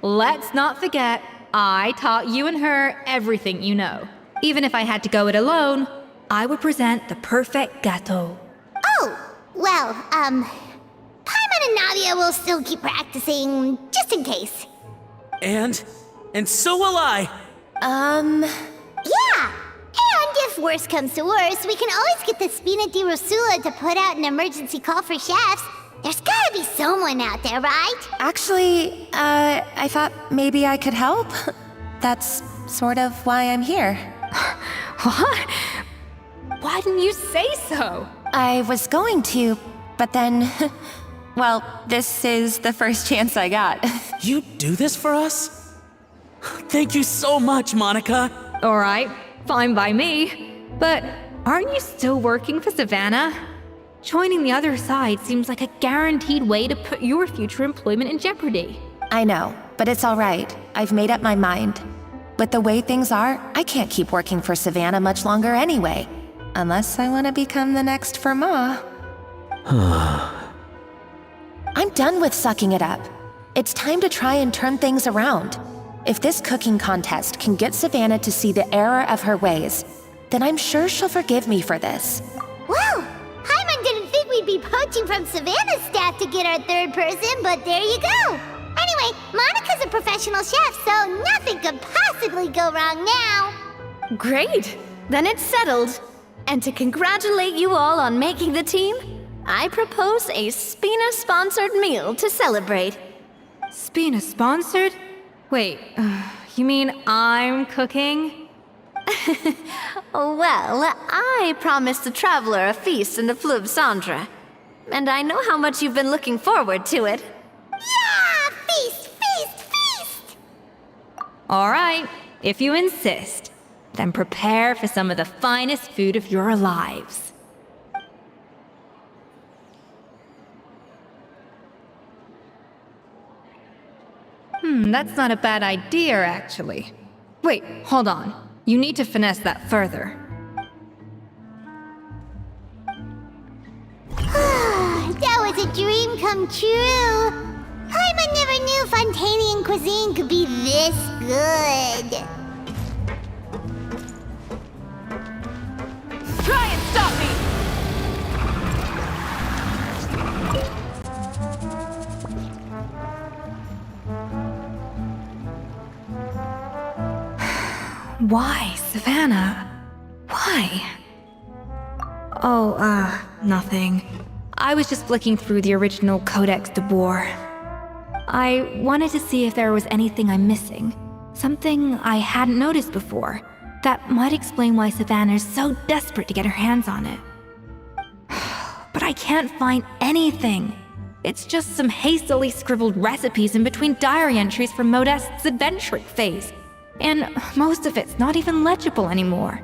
Let's not forget, I taught you and her everything you know. Even if I had to go it alone, I would present the perfect gâteau. Oh, well, Paimon and Nadia will still keep practicing, just in case. And so will I. Yeah! And if worse comes to worse, we can always get the Spina di Rosula to put out an emergency call for chefs. There's gotta be someone out there, right? Actually, I thought maybe I could help. That's sort of why I'm here. What? Why didn't you say so? I was going to, but then... well, this is the first chance I got. You do this for us? Thank you so much, Monica. All right, fine by me. But aren't you still working for Savannah? Joining the other side seems like a guaranteed way to put your future employment in jeopardy. I know, but it's all right. I've made up my mind. With the way things are, I can't keep working for Savannah much longer anyway. Unless I want to become the next Firma. I'm done with sucking it up. It's time to try and turn things around. If this cooking contest can get Savannah to see the error of her ways, then I'm sure she'll forgive me for this. Well, Paimon didn't think we'd be poaching from Savannah's staff to get our third person, but there you go. Anyway, Monica's a professional chef, so nothing could possibly go wrong now. Great! Then it's settled. And to congratulate you all on making the team, I propose a Spina-sponsored meal to celebrate. Spina sponsored? Wait, you mean I'm cooking? Well, I promised the traveler a feast in the Fleuve Cendre. And I know how much you've been looking forward to it. Yeah! Feast, feast, feast! All right, if you insist, then prepare for some of the finest food of your lives. That's not a bad idea, actually. Wait, hold on. You need to finesse that further. That was a dream come true. Paimon never knew Fontanian cuisine could be this good. Try and stop me! Why, Savannah? Why? Oh, nothing. I was just flicking through the original Codex de Boer. I wanted to see if there was anything I'm missing. Something I hadn't noticed before. That might explain why Savannah's so desperate to get her hands on it. But I can't find anything. It's just some hastily scribbled recipes in between diary entries from Modeste's adventuring phase. And most of it's not even legible anymore.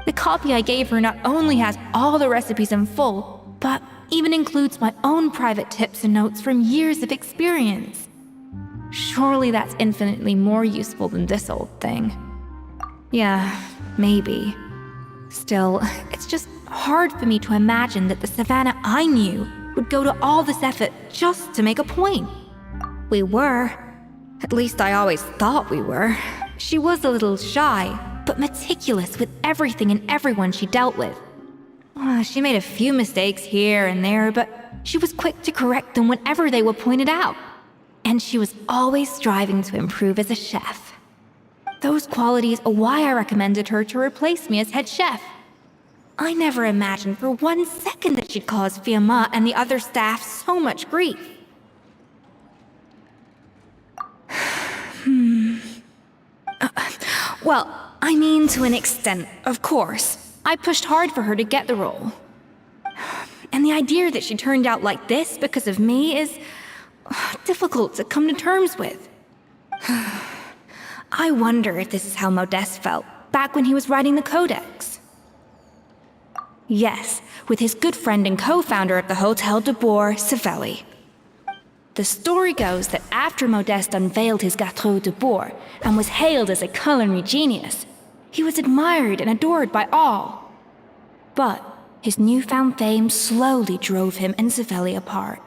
The copy I gave her not only has all the recipes in full, but even includes my own private tips and notes from years of experience. Surely that's infinitely more useful than this old thing. Yeah, maybe. Still, it's just hard for me to imagine that the Savannah I knew would go to all this effort just to make a point. We were. At least I always thought we were. She was a little shy, but meticulous with everything and everyone she dealt with. She made a few mistakes here and there, but she was quick to correct them whenever they were pointed out. And she was always striving to improve as a chef. Those qualities are why I recommended her to replace me as head chef. I never imagined for 1 second that she'd cause Fiamma and the other staff so much grief. Well, I mean to an extent, of course. I pushed hard for her to get the role. And the idea that she turned out like this because of me is difficult to come to terms with. I wonder if this is how Modeste felt back when he was writing the Codex. Yes, with his good friend and co-founder of the Hotel de Boer, Savelli. The story goes that after Modeste unveiled his Gâteau de Boer and was hailed as a culinary genius, he was admired and adored by all. But his newfound fame slowly drove him and Savelli apart.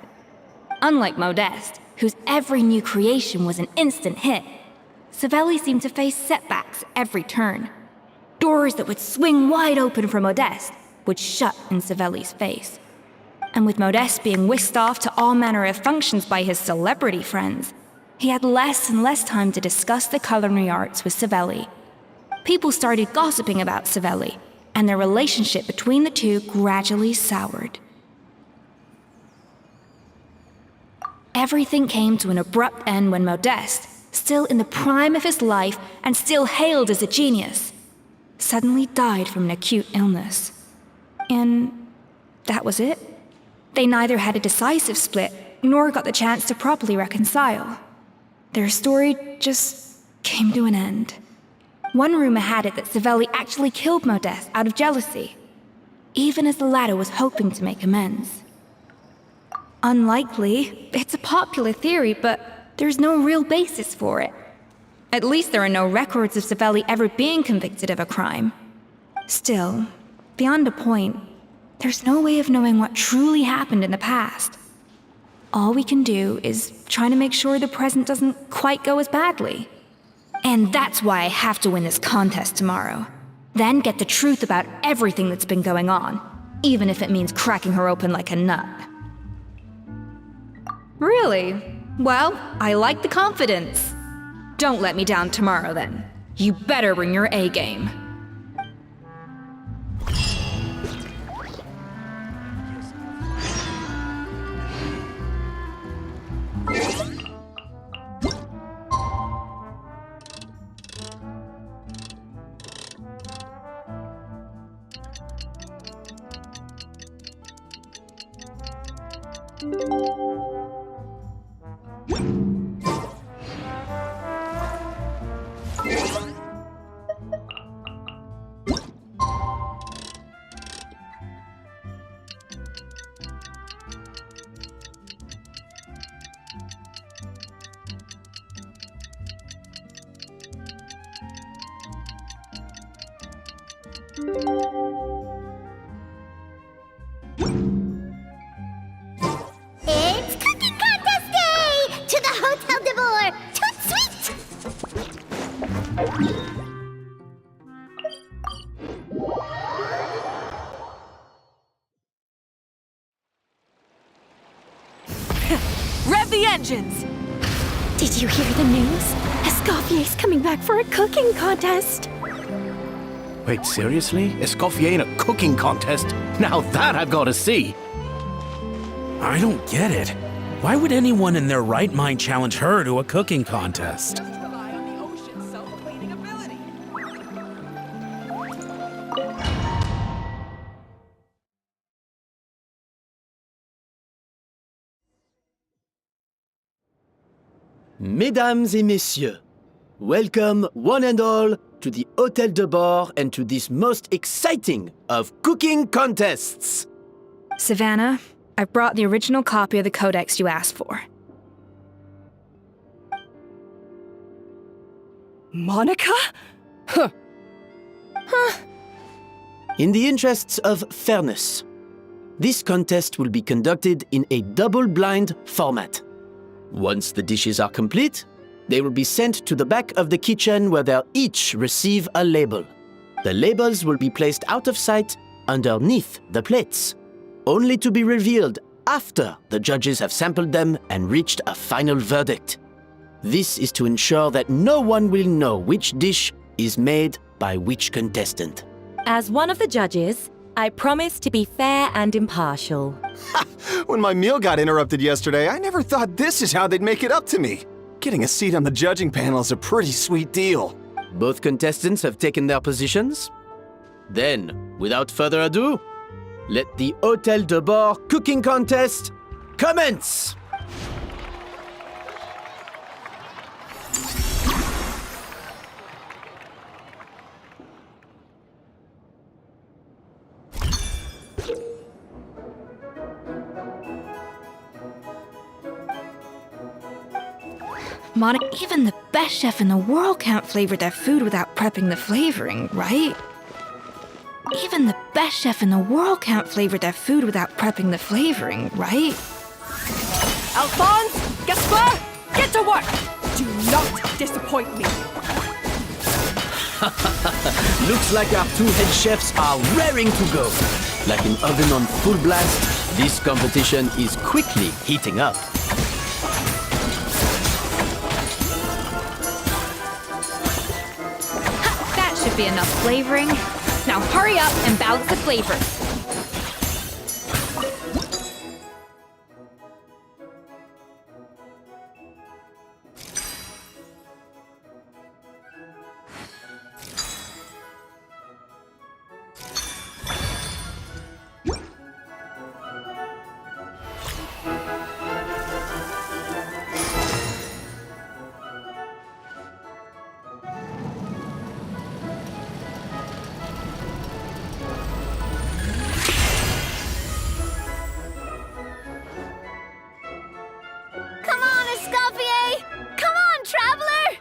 Unlike Modeste, whose every new creation was an instant hit, Savelli seemed to face setbacks every turn. Doors that would swing wide open for Modeste would shut in Savelli's face. And with Modeste being whisked off to all manner of functions by his celebrity friends, he had less and less time to discuss the culinary arts with Savelli. People started gossiping about Savelli, and their relationship between the two gradually soured. Everything came to an abrupt end when Modeste, still in the prime of his life and still hailed as a genius, suddenly died from an acute illness. And that was it. They neither had a decisive split, nor got the chance to properly reconcile. Their story just came to an end. One rumor had it that Savelli actually killed Modeste out of jealousy, even as the latter was hoping to make amends. Unlikely, it's a popular theory, but there's no real basis for it. At least there are no records of Savelli ever being convicted of a crime. Still, beyond a point, there's no way of knowing what truly happened in the past. All we can do is try to make sure the present doesn't quite go as badly. And that's why I have to win this contest tomorrow. Then get the truth about everything that's been going on, even if it means cracking her open like a nut. Really? Well, I like the confidence. Don't let me down tomorrow, then. You better bring your A game. It's cooking contest day! To the Hotel de Boer! Toot sweet! Rev the engines! Did you hear the news? Escoffier's coming back for a cooking contest. Wait, seriously? Escoffier in a cooking contest? Now that I've got to see! I don't get it. Why would anyone in their right mind challenge her to a cooking contest? Mesdames et messieurs, welcome one and all to the Hotel de Boer and to this most exciting of cooking contests! Savannah, I've brought the original copy of the codex you asked for. Monica? Huh. In the interests of fairness, this contest will be conducted in a double-blind format. Once the dishes are complete, they will be sent to the back of the kitchen where they'll each receive a label. The labels will be placed out of sight underneath the plates, only to be revealed after the judges have sampled them and reached a final verdict. This is to ensure that no one will know which dish is made by which contestant. As one of the judges, I promise to be fair and impartial. When my meal got interrupted yesterday, I never thought this is how they'd make it up to me. Getting a seat on the judging panel is a pretty sweet deal. Both contestants have taken their positions. Then, without further ado, let the Hotel de Boer cooking contest commence! Monica, even the best chef in the world can't flavor their food without prepping the flavoring, right? Even the best chef in the world can't flavor their food without prepping the flavoring, right? Alphonse! Gaspar! Get to work! Do not disappoint me! Looks like our two head chefs are raring to go. Like an oven on full blast, this competition is quickly heating up. That should be enough flavoring. Now hurry up and balance the flavors. Come on, Escoffier! Come on, traveler!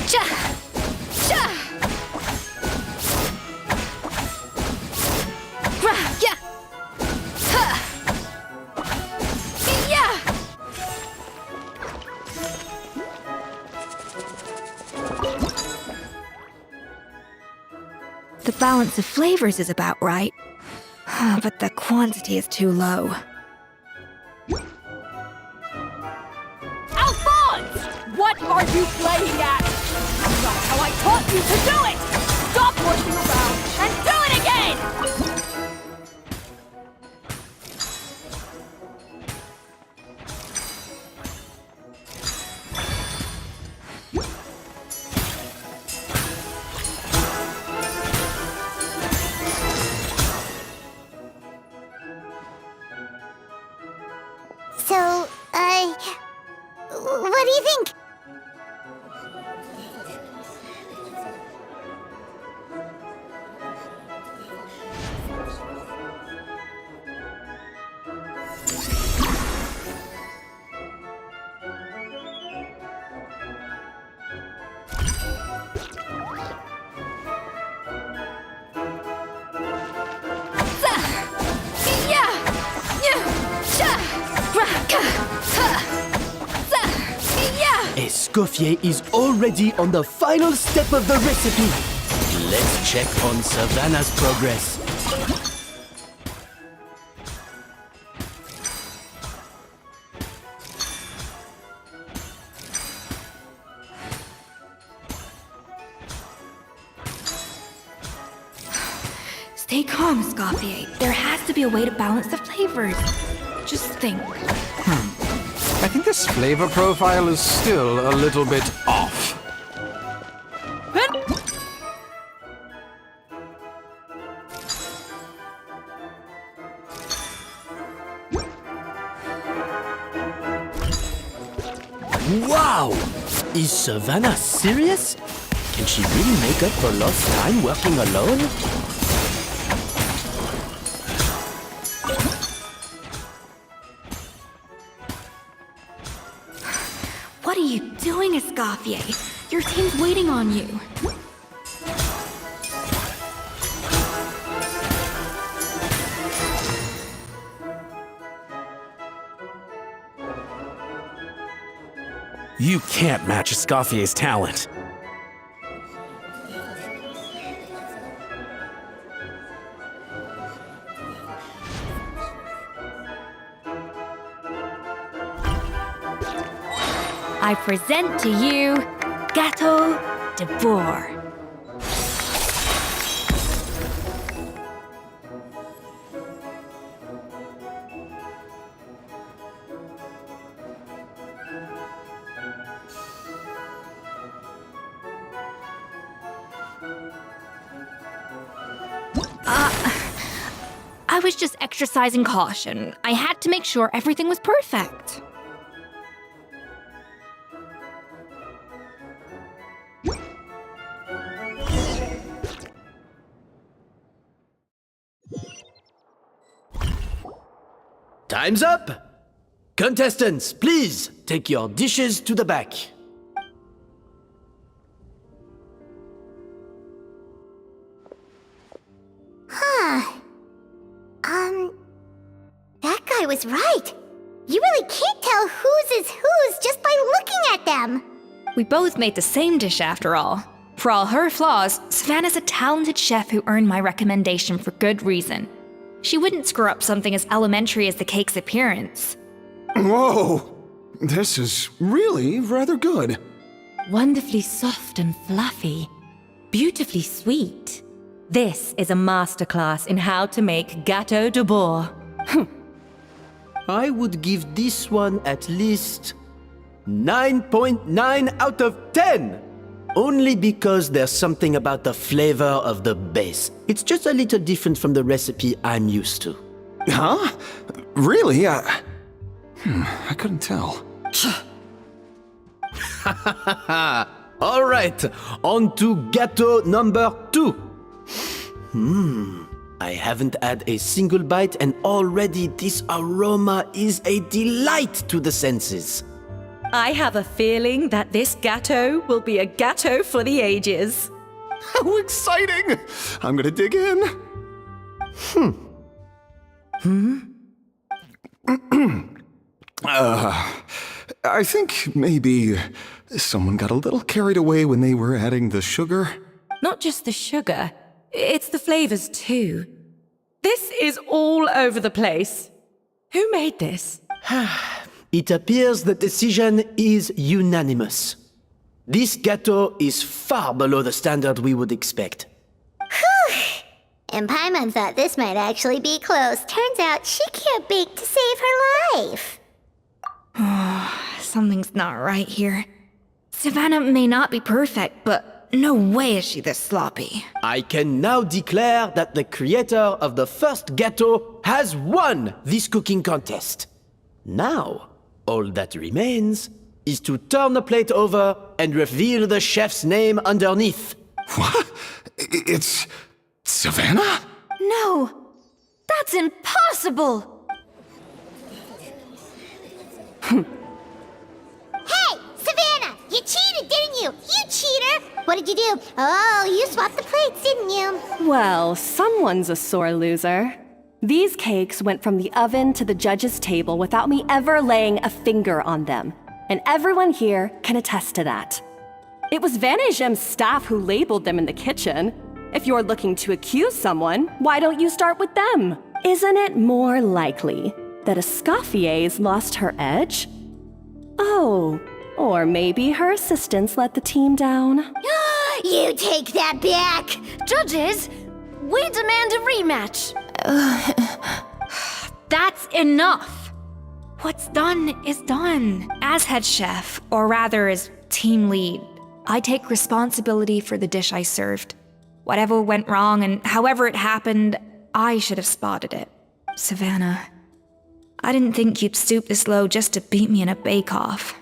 Cha! Cha! Gra! Yeah! Ha! Yeah! The balance of flavors is about right, but the quantity is too low. Alphonse! What are you playing at? Not how I taught you to do it! Stop working around and do it again! So, what do you think? Escoffier is already on the final step of the recipe. Let's check on Savannah's progress. Stay calm, Escoffier. There has to be a way to balance the flavors. Just think. I think this flavor profile is still a little bit off. Wow! Is Savannah serious? Can she really make up for lost time working alone? What are you doing, Escoffier? Your team's waiting on you. You can't match Escoffier's talent. I present to you Gâteau de Bourg. I was just exercising caution. I had to make sure everything was perfect. Time's up! Contestants, please take your dishes to the back. That guy was right. You really can't tell whose is whose just by looking at them. We both made the same dish after all. For all her flaws, Savannah's a talented chef who earned my recommendation for good reason. She wouldn't screw up something as elementary as the cake's appearance. Whoa! This is really rather good. Wonderfully soft and fluffy. Beautifully sweet. This is a masterclass in how to make Gâteau de Bourg. I would give this one at least 9.9 out of 10! Only because there's something about the flavor of the base. It's just a little different from the recipe I'm used to. Huh? Really? I couldn't tell. All right, on to Gâteau number 2. I haven't had a single bite and already this aroma is a delight to the senses. I have a feeling that this gâteau will be a gâteau for the ages. How exciting! I'm gonna dig in. I think maybe someone got a little carried away when they were adding the sugar. Not just the sugar, it's the flavors too. This is all over the place. Who made this? It appears the decision is unanimous. This gâteau is far below the standard we would expect. And Paimon thought this might actually be close. Turns out she can't bake to save her life. Something's not right here. Savannah may not be perfect, but no way is she this sloppy. I can now declare that the creator of the first gâteau has won this cooking contest. Now, all that remains is to turn the plate over and reveal the chef's name underneath. What? It's Savannah? No! That's impossible! Hey, Savannah! You cheated, didn't you? You cheater! What did you do? Oh, you swapped the plates, didn't you? Well, someone's a sore loser. These cakes went from the oven to the judge's table without me ever laying a finger on them. and everyone here can attest to that. It was Vanejem's staff who labeled them in the kitchen. If you're looking to accuse someone, why don't you start with them? Isn't it more likely that Escoffier's lost her edge? Oh, or maybe her assistants let the team down. You take that back! Judges, we demand a rematch. That's enough! What's done is done. As head chef, or rather as team lead, I take responsibility for the dish I served. Whatever went wrong and however it happened, I should have spotted it. Savannah, I didn't think you'd stoop this low just to beat me in a bake-off.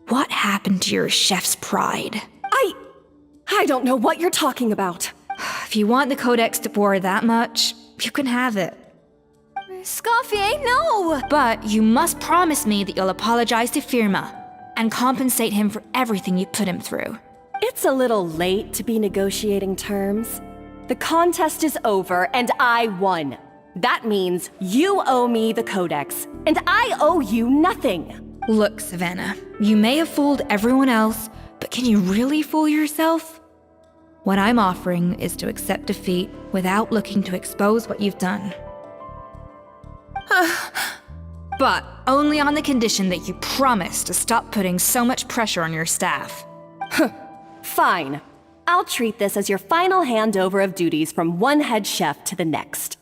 What happened to your chef's pride? I don't know what you're talking about. If you want the Codex de Boer that much, you can have it. Escoffier, no! But you must promise me that you'll apologize to Firma and compensate him for everything you put him through. It's a little late to be negotiating terms. The contest is over and I won. That means you owe me the Codex, and I owe you nothing. Look, Savannah, you may have fooled everyone else, but can you really fool yourself? What I'm offering is to accept defeat without looking to expose what you've done. But only on the condition that you promise to stop putting so much pressure on your staff. Fine. I'll treat this as your final handover of duties from one head chef to the next.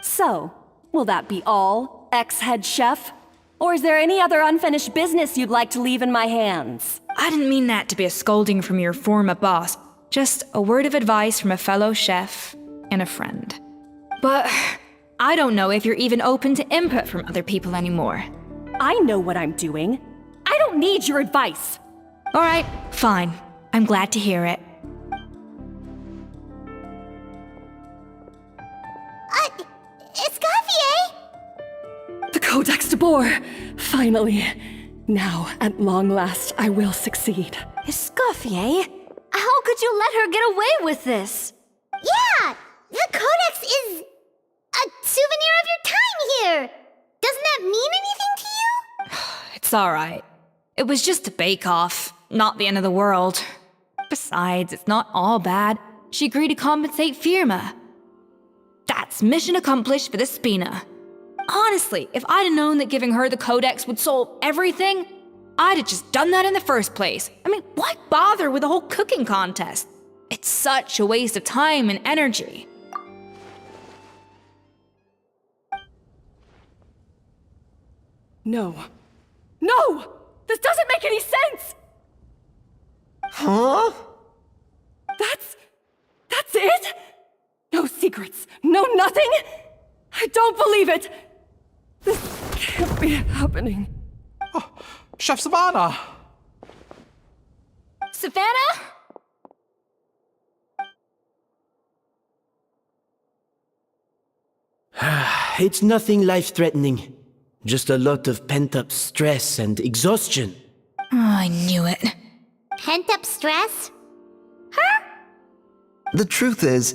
So, will that be all, ex-head chef? Or is there any other unfinished business you'd like to leave in my hands? I didn't mean that to be a scolding from your former boss, just a word of advice from a fellow chef and a friend. But I don't know if you're even open to input from other people anymore. I know what I'm doing. I don't need your advice. All right, fine. I'm glad to hear it. Escoffier! The Codex de Boer! Finally. Now, at long last, I will succeed. Escoffier? How could you let her get away with this? Yeah! The Codex is a souvenir of your time here! Doesn't that mean anything to you? It's all right. It was just a bake-off, not the end of the world. Besides, it's not all bad. She agreed to compensate Firma. That's mission accomplished for the Spina. Honestly, if I'd have known that giving her the Codex would solve everything, I'd have just done that in the first place. I mean, why bother with the whole cooking contest? It's such a waste of time and energy. No. No! This doesn't make any sense! Huh? That's it? No secrets, no nothing? I don't believe it! This can't be happening. Oh, Chef Savannah! Savannah? It's nothing life-threatening. Just a lot of pent-up stress and exhaustion. Oh, I knew it. Pent-up stress? The truth is,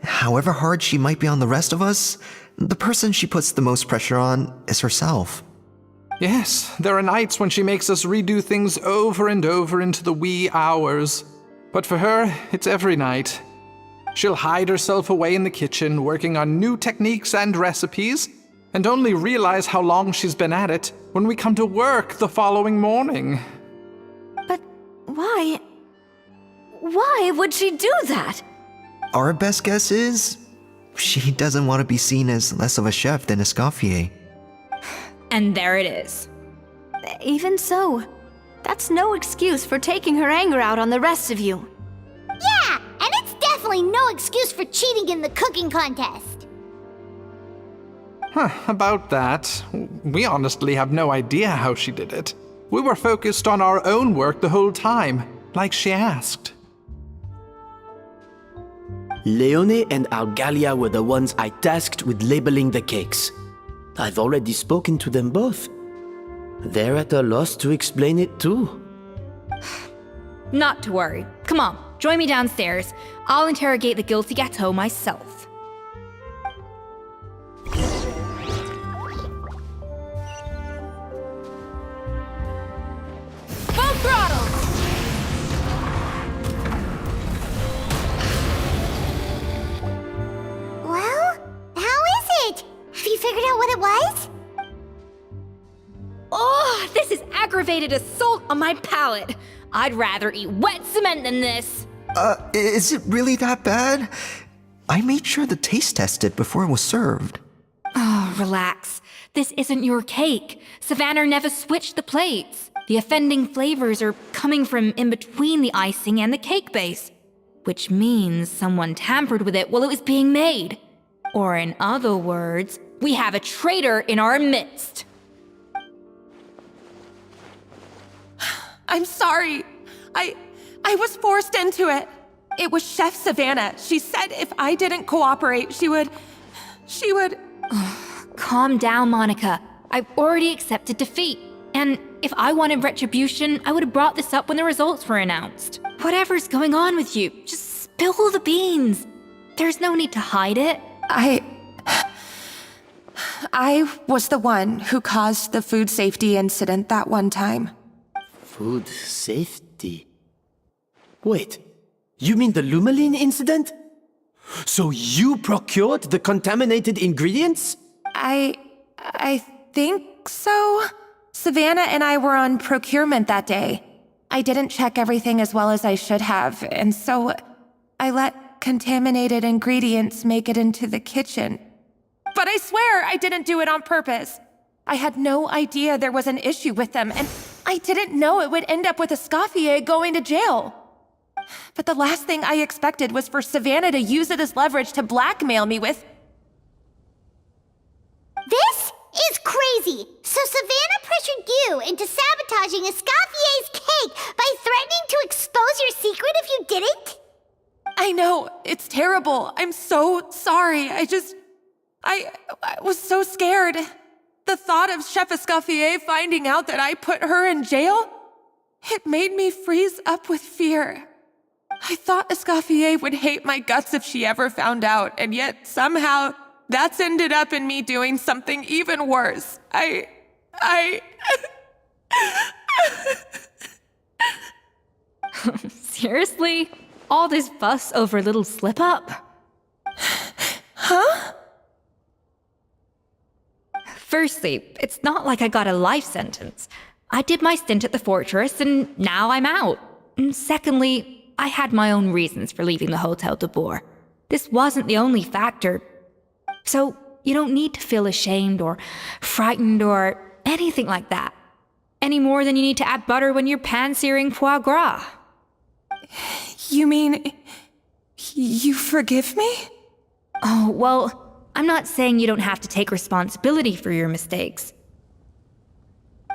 however hard she might be on the rest of us, the person she puts the most pressure on is herself. Yes, there are nights when she makes us redo things over and over into the wee hours. But for her, it's every night. She'll hide herself away in the kitchen, working on new techniques and recipes, and only realize how long she's been at it when we come to work the following morning. But why? Why would she do that? Our best guess is, she doesn't want to be seen as less of a chef than Escoffier. And there it is. Even so, that's no excuse for taking her anger out on the rest of you. Yeah, and it's definitely no excuse for cheating in the cooking contest. About that, we honestly have no idea how she did it. We were focused on our own work the whole time, like she asked. Leone and Algalia were the ones I tasked with labeling the cakes. I've already spoken to them both. They're at a loss to explain it too. Not to worry. Come on, join me downstairs. I'll interrogate the guilty Gateau myself. what it was? Oh, this is aggravated assault on my palate. I'd rather eat wet cement than this. Is it really that bad? I made sure the taste tested before it was served. Oh, relax. This isn't your cake. Savannah never switched the plates. The offending flavors are coming from in between the icing and the cake base, which means someone tampered with it while it was being made. Or in other words, we have a traitor in our midst. I'm sorry. I was forced into it. It was Chef Savannah. She said if I didn't cooperate, she would... Calm down, Monica. I've already accepted defeat. And if I wanted retribution, I would have brought this up when the results were announced. Whatever's going on with you, just spill the beans. There's no need to hide it. I was the one who caused the food safety incident that one time. Food safety? Wait, you mean the Lumaline incident? So you procured the contaminated ingredients? I think so. Savannah and I were on procurement that day. I didn't check everything as well as I should have, and so I let contaminated ingredients make it into the kitchen. But I swear I didn't do it on purpose. I had no idea there was an issue with them, and I didn't know it would end up with Escoffier going to jail. But the last thing I expected was for Savannah to use it as leverage to blackmail me with... This is crazy! So Savannah pressured you into sabotaging Escoffier's cake by threatening to expose your secret if you didn't? I know, it's terrible. I'm so sorry. I was so scared. The thought of Chef Escoffier finding out that I put her in jail, it made me freeze up with fear. I thought Escoffier would hate my guts if she ever found out, and yet somehow that's ended up in me doing something even worse. Seriously? All this fuss over a little slip-up? Huh? Firstly, it's not like I got a life sentence. I did my stint at the fortress, and now I'm out. And secondly, I had my own reasons for leaving the Hotel de Boer. This wasn't the only factor. So you don't need to feel ashamed or frightened or anything like that. Any more than you need to add butter when you're pan-searing foie gras. You mean... you forgive me? Oh, well, I'm not saying you don't have to take responsibility for your mistakes.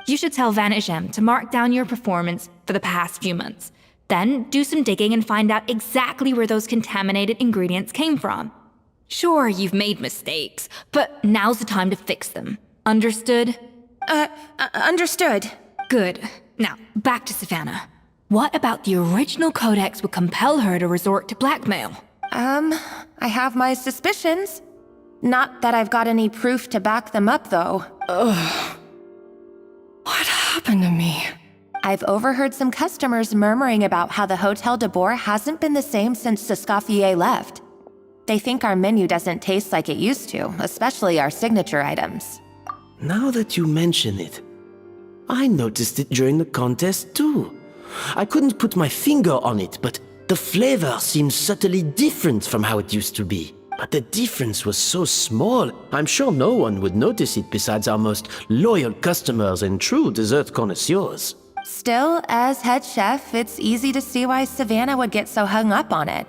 You should tell Vanagem to mark down your performance for the past few months. Then do some digging and find out exactly where those contaminated ingredients came from. Sure, you've made mistakes, but now's the time to fix them. Understood? Understood. Good. Now, back to Savannah. What about the original codex would compel her to resort to blackmail? I have my suspicions. Not that I've got any proof to back them up, though. Ugh. What happened to me? I've overheard some customers murmuring about how the Hotel de Boer hasn't been the same since Escoffier left. They think our menu doesn't taste like it used to, especially our signature items. Now that you mention it, I noticed it during the contest too. I couldn't put my finger on it, but the flavor seems subtly different from how it used to be. But the difference was so small, I'm sure no one would notice it besides our most loyal customers and true dessert connoisseurs. Still, as head chef, it's easy to see why Savannah would get so hung up on it.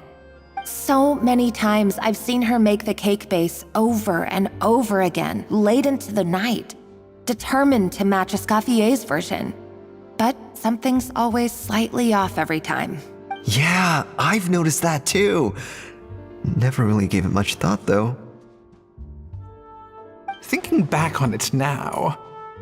So many times I've seen her make the cake base over and over again, late into the night, determined to match Escoffier's version. But something's always slightly off every time. Yeah, I've noticed that too. Never really gave it much thought, though. Thinking back on it now,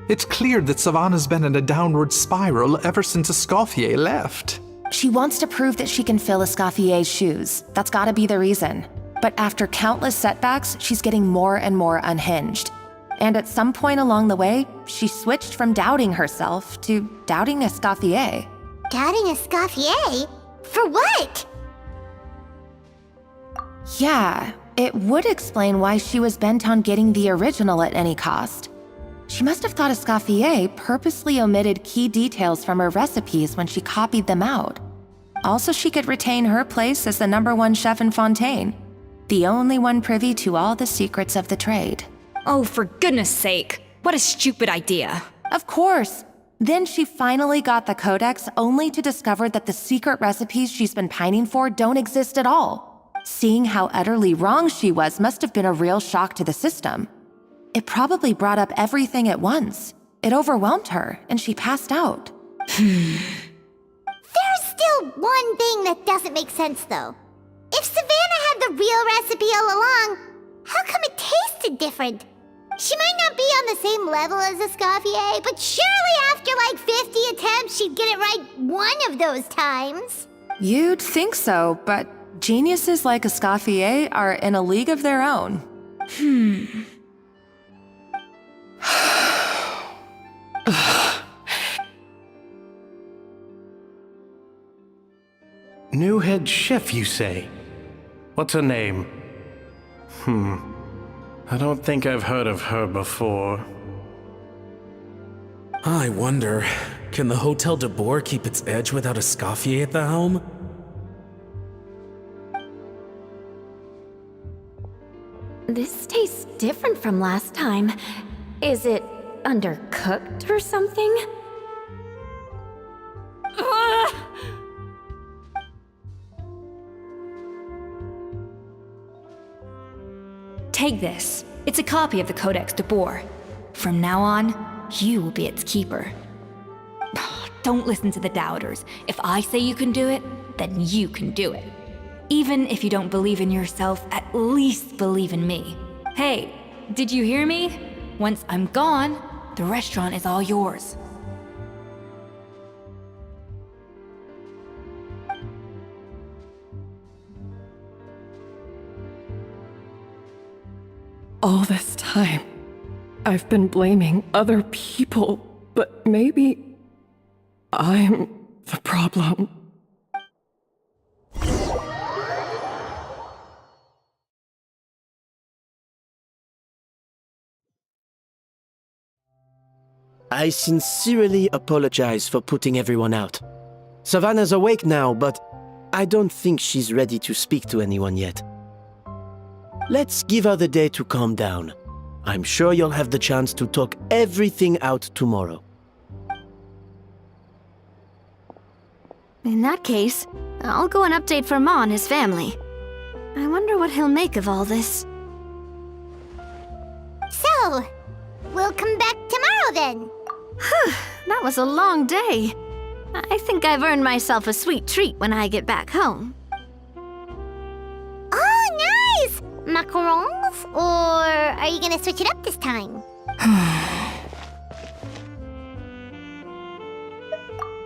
it's clear that Savannah's been in a downward spiral ever since Escoffier left. She wants to prove that she can fill Escoffier's shoes. That's gotta be the reason. But after countless setbacks, she's getting more and more unhinged. And at some point along the way, she switched from doubting herself to doubting Escoffier. Doubting Escoffier? For what? Yeah, It would explain why she was bent on getting the original at any cost. She must have thought Escoffier purposely omitted key details from her recipes when she copied them out. Also, she could retain her place as the #1 chef in Fontaine, the only one privy to all the secrets of the trade. Oh, for goodness sake. What a stupid idea. Of course. Then she finally got the codex only to discover that the secret recipes she's been pining for don't exist at all. Seeing how utterly wrong she was must have been a real shock to the system. It probably brought up everything at once. It overwhelmed her, and she passed out. There's still one thing that doesn't make sense, though. If Savannah had the real recipe all along, how come it tasted different? She might not be on the same level as Escoffier, but surely after like 50 attempts, she'd get it right one of those times. You'd think so, but geniuses like Escoffier are in a league of their own. New head chef, you say? What's her name? I don't think I've heard of her before. I wonder, can the Hotel de Boer keep its edge without Escoffier at the helm? This tastes different from last time. Is it undercooked or something? Take this. It's a copy of the Codex de Boer. From now on, you will be its keeper. Don't listen to the doubters. If I say you can do it, then you can do it. Even if you don't believe in yourself, at least believe in me. Hey, did you hear me? Once I'm gone, the restaurant is all yours. All this time, I've been blaming other people, but maybe I'm the problem. I sincerely apologize for putting everyone out. Savannah's awake now, but I don't think she's ready to speak to anyone yet. Let's give her the day to calm down. I'm sure you'll have the chance to talk everything out tomorrow. In that case, I'll go and update Firma and his family. I wonder what he'll make of all this. So, we'll come back tomorrow then. That was a long day. I think I've earned myself a sweet treat when I get back home. Oh, nice! Macarons? Or are you gonna switch it up this time?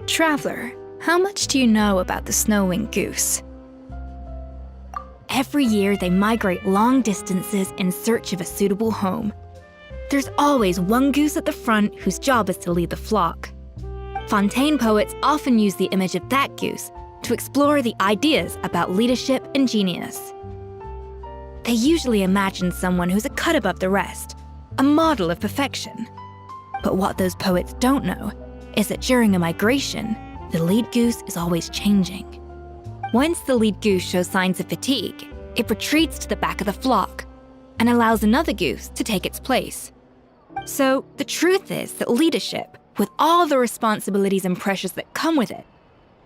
Traveler, how much do you know about the snow-winged goose? Every year, they migrate long distances in search of a suitable home. There's always one goose at the front whose job is to lead the flock. Fontaine poets often use the image of that goose to explore the ideas about leadership and genius. They usually imagine someone who's a cut above the rest, a model of perfection. But what those poets don't know is that during a migration, the lead goose is always changing. Once the lead goose shows signs of fatigue, it retreats to the back of the flock and allows another goose to take its place. So the truth is that leadership, with all the responsibilities and pressures that come with it,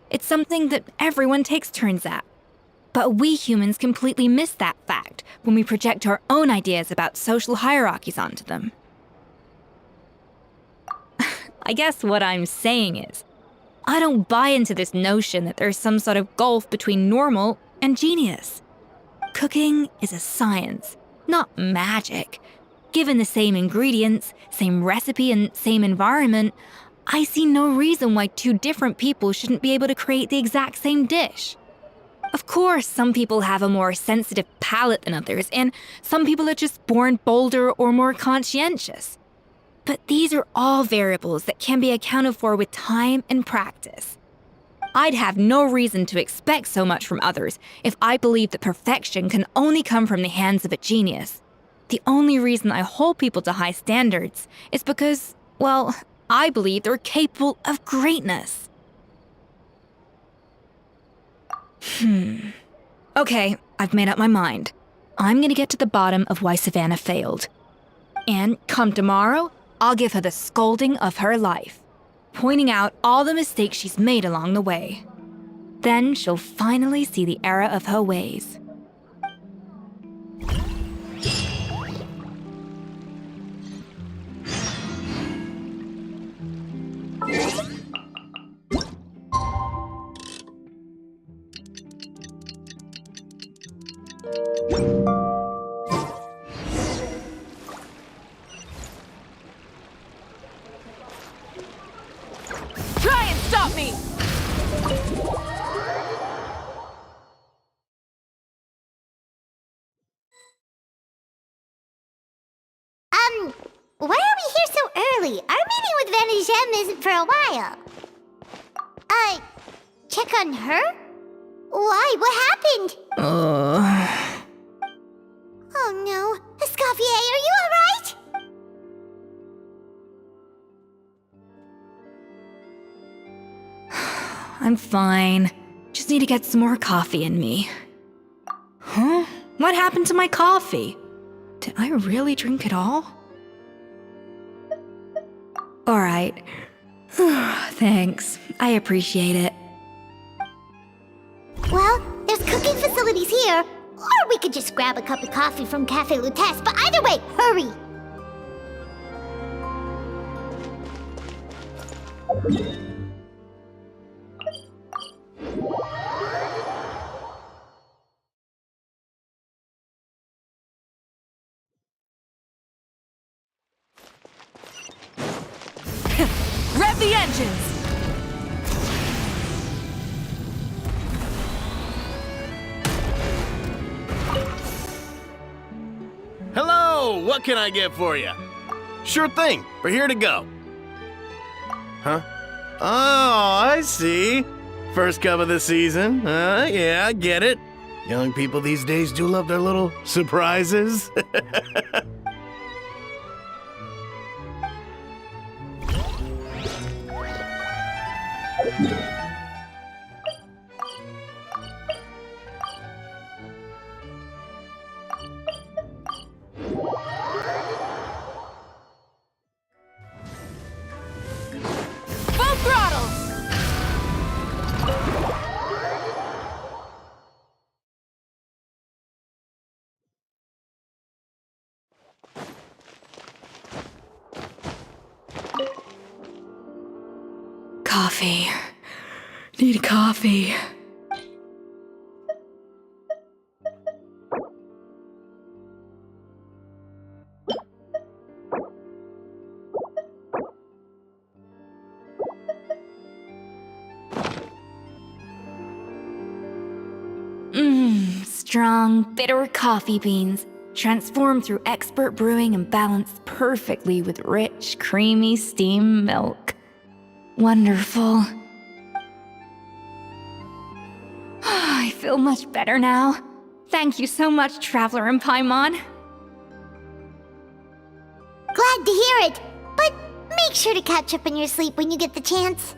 it's something that everyone takes turns at. But we humans completely miss that fact when we project our own ideas about social hierarchies onto them. I guess what I'm saying is, I don't buy into this notion that there's some sort of gulf between normal and genius. Cooking is a science, not magic. Given the same ingredients, same recipe, and same environment, I see no reason why two different people shouldn't be able to create the exact same dish. Of course, some people have a more sensitive palate than others, and some people are just born bolder or more conscientious. But these are all variables that can be accounted for with time and practice. I'd have no reason to expect so much from others if I believed that perfection can only come from the hands of a genius. The only reason I hold people to high standards is because, well, I believe they're capable of greatness. Okay, I've made up my mind. I'm gonna get to the bottom of why Savannah failed. And come tomorrow, I'll give her the scolding of her life, pointing out all the mistakes she's made along the way. Then she'll finally see the error of her ways. Try and stop me! Why are we here so early? Our meeting with Vanigem isn't for a while. Check on her? Why? What happened? Oh no. Escoffier, are you alright? I'm fine. Just need to get some more coffee in me. Huh? What happened to my coffee? Did I really drink it all? Alright. Thanks. I appreciate it. Well, there's cooking facilities here. Or we could just grab a cup of coffee from Cafe Lutece, but either way, hurry! Rev the engines! Hello! What can I get for you? Sure thing. We're here to go. Huh? Oh, I see. First cup of the season. Yeah, I get it. Young people these days do love their little surprises. Full throttle! Coffee. Need coffee. Strong, bitter coffee beans, transformed through expert brewing and balanced perfectly with rich, creamy steam milk. Wonderful. I feel much better now. Thank you so much, Traveler and Paimon. Glad to hear it, but make sure to catch up on your sleep when you get the chance.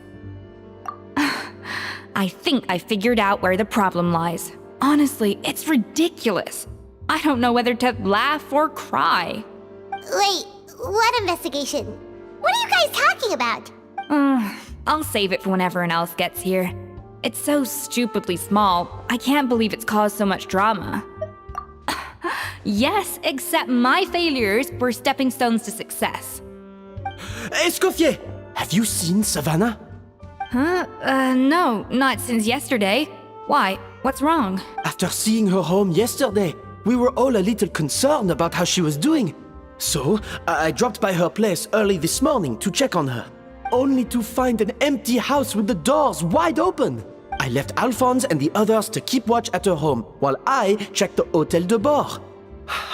I think I figured out where the problem lies. Honestly, it's ridiculous. I don't know whether to laugh or cry. Wait, what investigation? What are you guys talking about? I'll save it for when everyone else gets here. It's so stupidly small, I can't believe it's caused so much drama. Yes, except my failures were stepping stones to success. Escoffier! Have you seen Savannah? No, not since yesterday. Why? What's wrong? After seeing her home yesterday, we were all a little concerned about how she was doing. So, I dropped by her place early this morning to check on her, only to find an empty house with the doors wide open. I left Alphonse and the others to keep watch at her home, while I checked the Hôtel de Bord.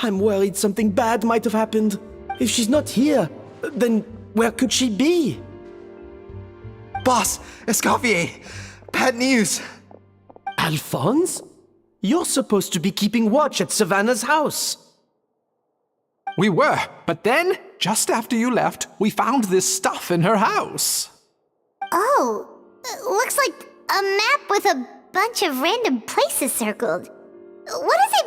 I'm worried something bad might have happened. If she's not here, then where could she be? Boss, Escoffier, Bad news! Alphonse? You're supposed to be keeping watch at Savannah's house. We were, but then, just after you left, we found this stuff in her house. Oh, it looks like a map with a bunch of random places circled. What does it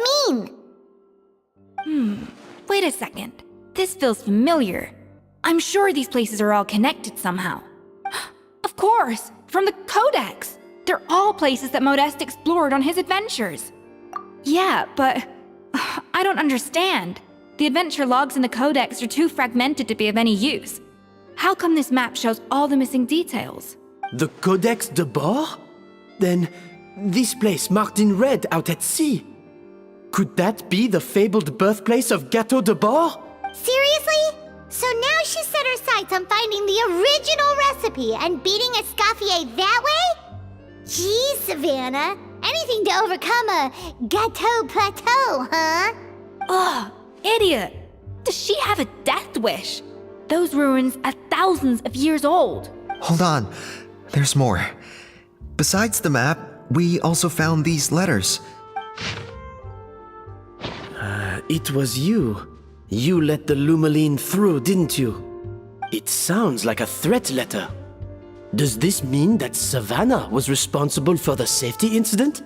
mean? Wait a second. This feels familiar. I'm sure these places are all connected somehow. Of course, from the Codex. They're all places that Modeste explored on his adventures. Yeah, but I don't understand. The adventure logs in the Codex are too fragmented to be of any use. How come this map shows all the missing details? The Codex de Bord? Then, this place marked in red out at sea. Could that be the fabled birthplace of Gâteau de Bord? Seriously? So now she set her sights on finding the original recipe and beating Escoffier that way? Geez, Savannah. Anything to overcome a gâteau plateau, huh? Ugh, idiot! Does she have a death wish? Those ruins are thousands of years old. Hold on, there's more. Besides the map, we also found these letters. It was you. You let the Lumaline through, didn't you? It sounds like a threat letter. Does this mean that Savannah was responsible for the safety incident?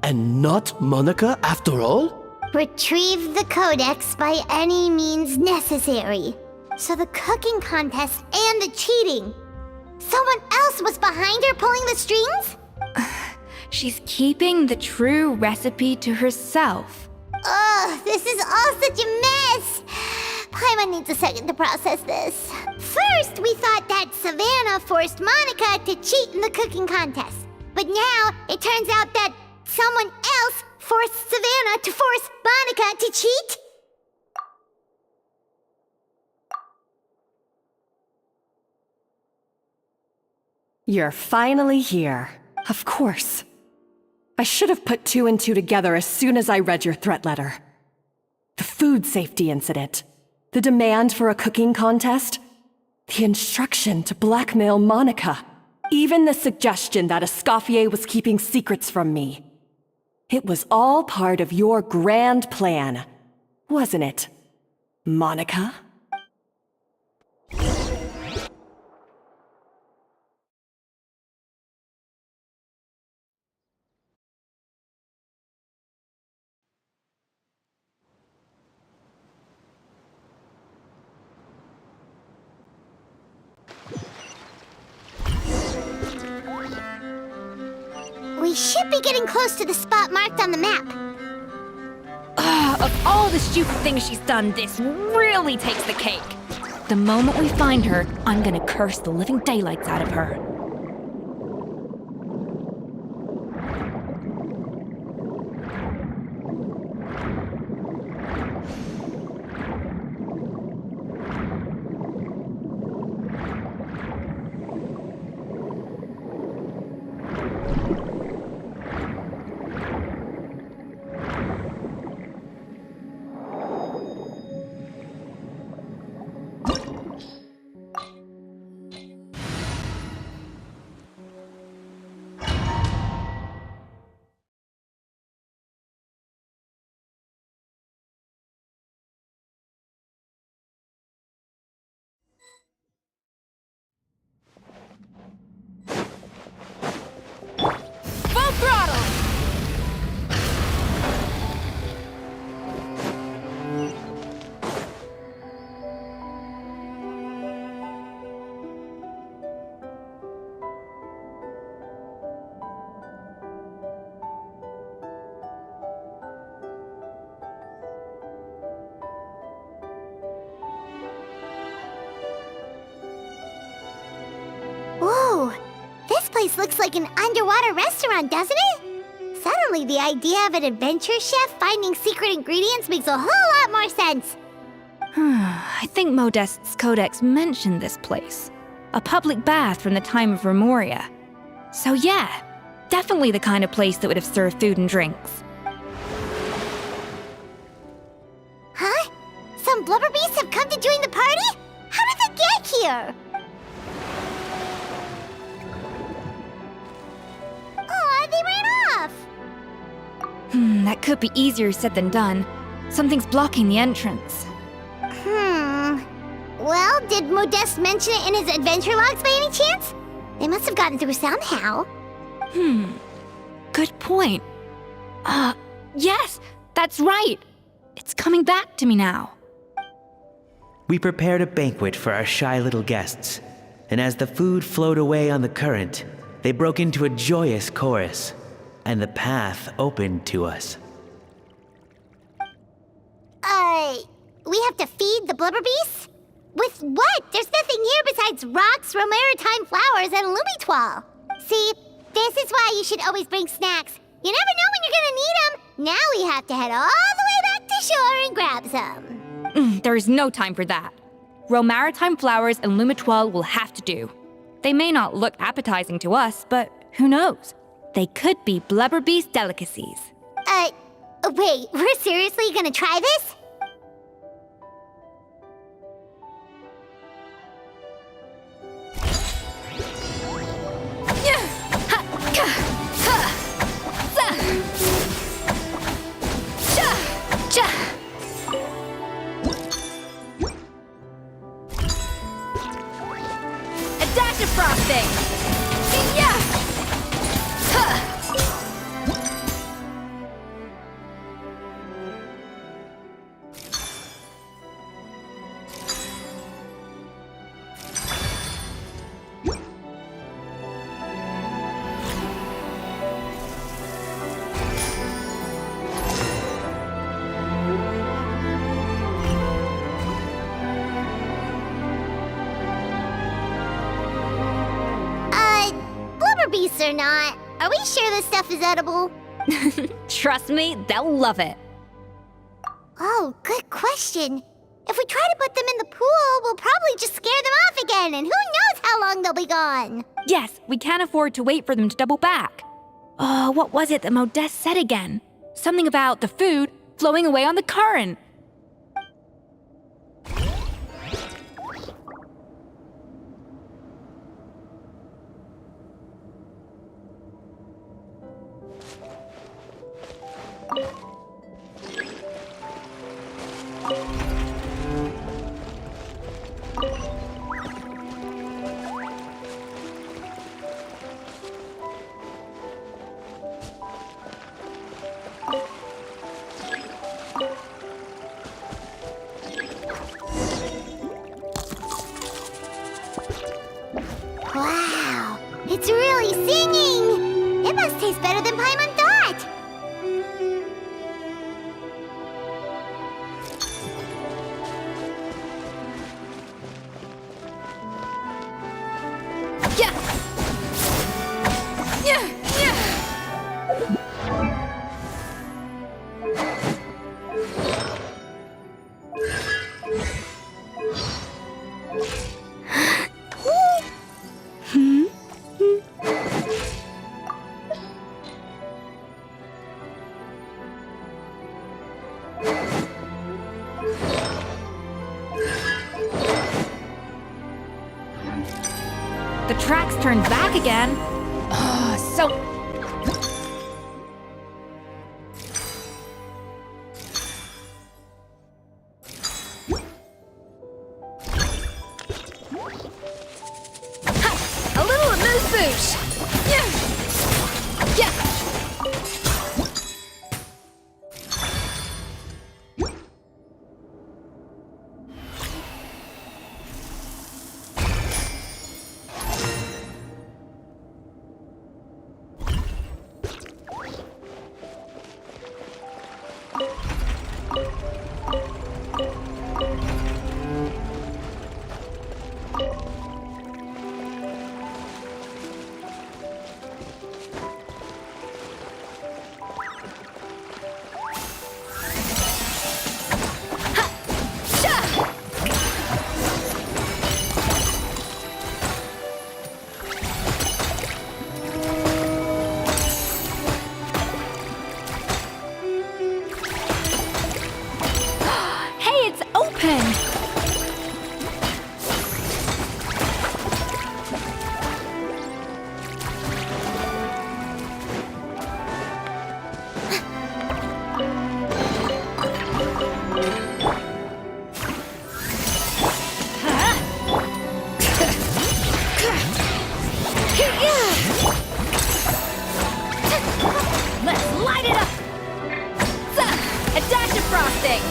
And not Monica after all? Retrieve the Codex by any means necessary. So the cooking contest and the cheating. Someone else was behind her pulling the strings? She's keeping the true recipe to herself. Ugh, this is all such a mess. Paimon needs a second to process this. First, we thought that Savannah forced Monica to cheat in the cooking contest. But now, it turns out that someone else forced Savannah to force Monica to cheat? You're finally here. Of course. I should have put two and two together as soon as I read your threat letter. The food safety incident. The demand for a cooking contest. The instruction to blackmail Monica. Even the suggestion that Escoffier was keeping secrets from me. It was all part of your grand plan, wasn't it, Monica? We should be getting close to the spot marked on the map. Of all the stupid things she's done, this really takes the cake. The moment we find her, I'm gonna curse the living daylights out of her. Full throttle! Whoa, this place looks like an underwater restaurant, doesn't it? Suddenly, the idea of an adventure chef finding secret ingredients makes a whole lot more sense. I think Modeste's Codex mentioned this place. A public bath from the time of Remoria. So yeah, definitely the kind of place that would have served food and drinks. Huh? Some blubber beasts have come to join the party? How did they get here? That could be easier said than done. Something's blocking the entrance. Well, did Modeste mention it in his adventure logs by any chance? They must have gotten through somehow. Good point. Yes, that's right. It's coming back to me now. We prepared a banquet for our shy little guests, and as the food flowed away on the current, they broke into a joyous chorus, and the path opened to us. We have to feed the blubber beasts? With what? There's nothing here besides rocks, romaritime flowers, and lumitoile. See, this is why you should always bring snacks. You never know when you're gonna need them. Now we have to head all the way back to shore and grab some. There's no time for that. Romaritime flowers and lumitoile will have to do. They may not look appetizing to us, but who knows? They could be blubber beast delicacies. Wait, we're seriously gonna try this? A dash of frosting! Yeah! Blubber beasts or not, are we sure this stuff is edible? Trust me, they'll love it. Oh, good question. If we try to put them in the pool, we'll probably just scare them off again, and who knows how long they'll be gone. Yes, we can't afford to wait for them to double back. What was it that Modeste said again? Something about the food flowing away on the current. Wow, it's really singing! It must taste better than Paimon thought! Yeah! Yeah! Yeah! The tracks turned back again. So... Ha! A little amuse-bouche! Yeah! Yeah! frosting!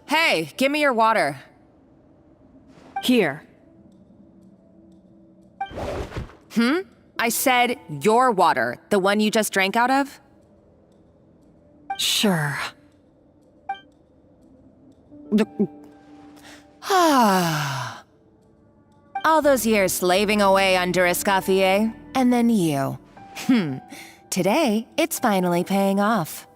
Hey, give me your water. Here. I said your water, the one you just drank out of? Sure. All those years slaving away under Escoffier, and then you. Today, it's finally paying off.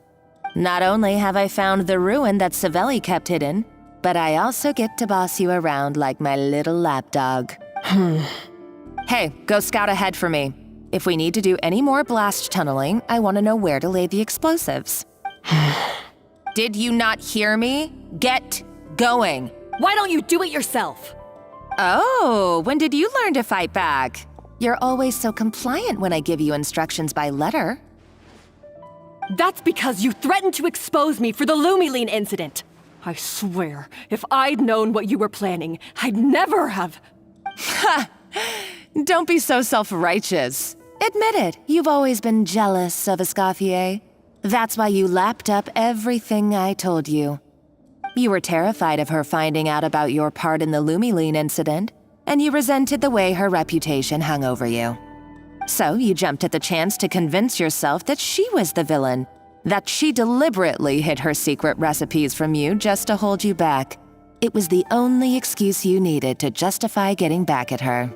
Not only have I found the ruin that Savelli kept hidden, but I also get to boss you around like my little lapdog. Hey, go scout ahead for me. If we need to do any more blast tunneling, I want to know where to lay the explosives. Did you not hear me? Get going. Why don't you do it yourself? Oh, when did you learn to fight back? You're always so compliant when I give you instructions by letter. That's because you threatened to expose me for the Lumiline incident. I swear, if I'd known what you were planning, I'd never have... Ha! Don't be so self-righteous. Admit it, you've always been jealous of Escoffier. That's why you lapped up everything I told you. You were terrified of her finding out about your part in the Lumiline incident, and you resented the way her reputation hung over you. So you jumped at the chance to convince yourself that she was the villain, that she deliberately hid her secret recipes from you just to hold you back. It was the only excuse you needed to justify getting back at her.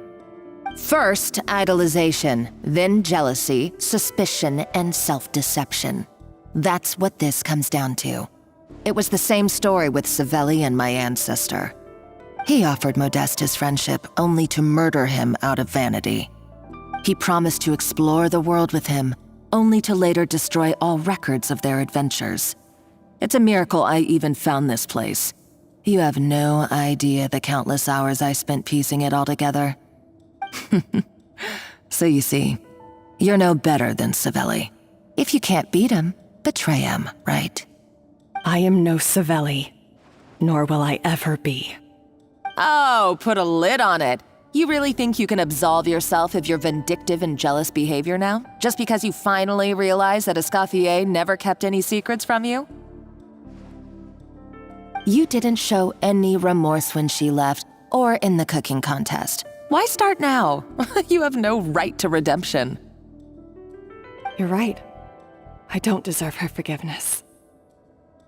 First, idolization, then jealousy, suspicion, and self-deception. That's what this comes down to. It was the same story with Savelli and my ancestor. He offered Modeste his friendship only to murder him out of vanity. He promised to explore the world with him, only to later destroy all records of their adventures. It's a miracle I even found this place. You have no idea the countless hours I spent piecing it all together. So you see, you're no better than Savelli. If you can't beat him, betray him, right? I am no Savelli, nor will I ever be. Oh, put a lid on it. You really think you can absolve yourself of your vindictive and jealous behavior now? Just because you finally realize that Escoffier never kept any secrets from you? You didn't show any remorse when she left, or in the cooking contest. Why start now? You have no right to redemption. You're right. I don't deserve her forgiveness.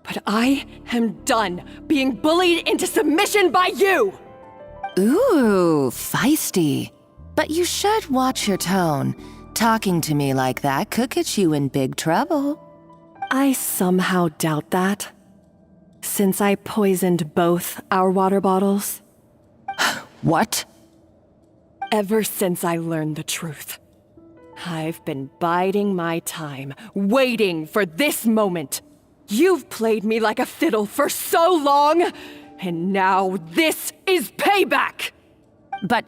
But I am done being bullied into submission by you! Ooh, feisty. But you should watch your tone. Talking to me like that could get you in big trouble. I somehow doubt that, since I poisoned both our water bottles. What? Ever since I learned the truth, I've been biding my time, waiting for this moment. You've played me like a fiddle for so long, and now this is payback! But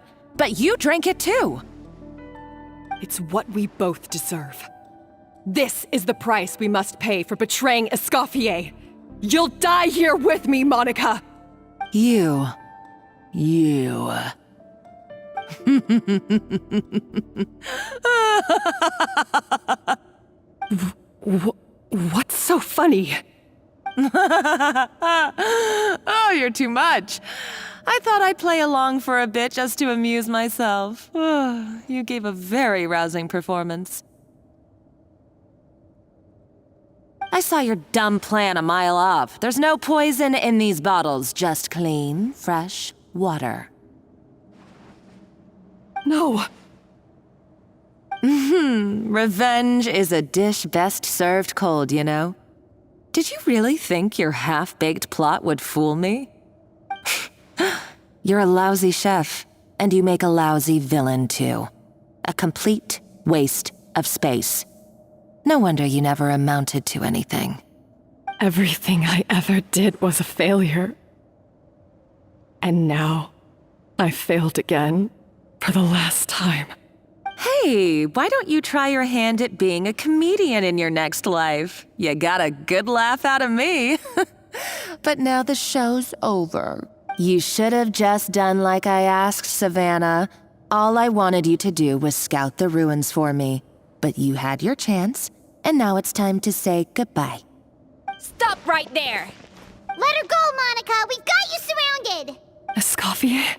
you drank it too! It's what we both deserve. This is the price we must pay for betraying Escoffier. You'll die here with me, Monica! You. What's so funny? Oh, you're too much. I thought I'd play along for a bit just to amuse myself. You gave a very rousing performance. I saw your dumb plan a mile off. There's no poison in these bottles, just clean, fresh water. No. Revenge is a dish best served cold, you know? Did you really think your half-baked plot would fool me? You're a lousy chef, and you make a lousy villain, too. A complete waste of space. No wonder you never amounted to anything. Everything I ever did was a failure. And now, I failed again. For the last time. Hey, why don't you try your hand at being a comedian in your next life? You got a good laugh out of me. But now the show's over. You should have just done like I asked, Savannah. All I wanted you to do was scout the ruins for me. But you had your chance, and now it's time to say goodbye. Stop right there! Let her go, Monica! We've got you surrounded! Escoffier?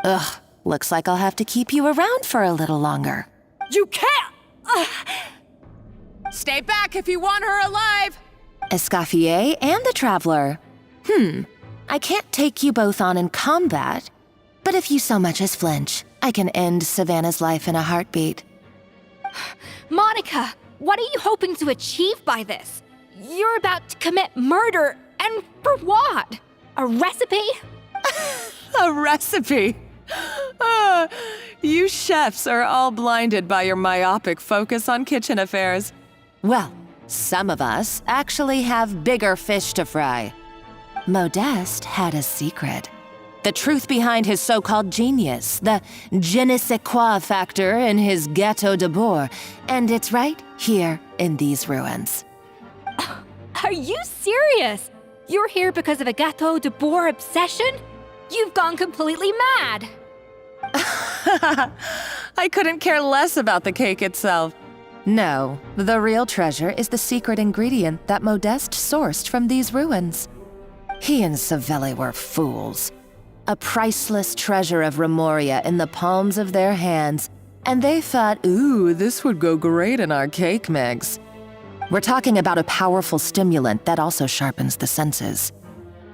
Ugh, looks like I'll have to keep you around for a little longer. You can't! Stay back if you want her alive! Escoffier and the Traveler. I can't take you both on in combat, but if you so much as flinch, I can end Savannah's life in a heartbeat. Monica, what are you hoping to achieve by this? You're about to commit murder, and for what? A recipe? A recipe? You chefs are all blinded by your myopic focus on kitchen affairs. Well, some of us actually have bigger fish to fry. Modeste had a secret. The truth behind his so-called genius, the je ne sais quoi factor in his Gâteau de Bourg, and it's right here in these ruins. Are you serious? You're here because of a Gâteau de Bourg obsession? You've gone completely mad! I couldn't care less about the cake itself. No, the real treasure is the secret ingredient that Modeste sourced from these ruins. He and Savelli were fools. A priceless treasure of Remoria in the palms of their hands, and they thought, ooh, this would go great in our cake mix. We're talking about a powerful stimulant that also sharpens the senses.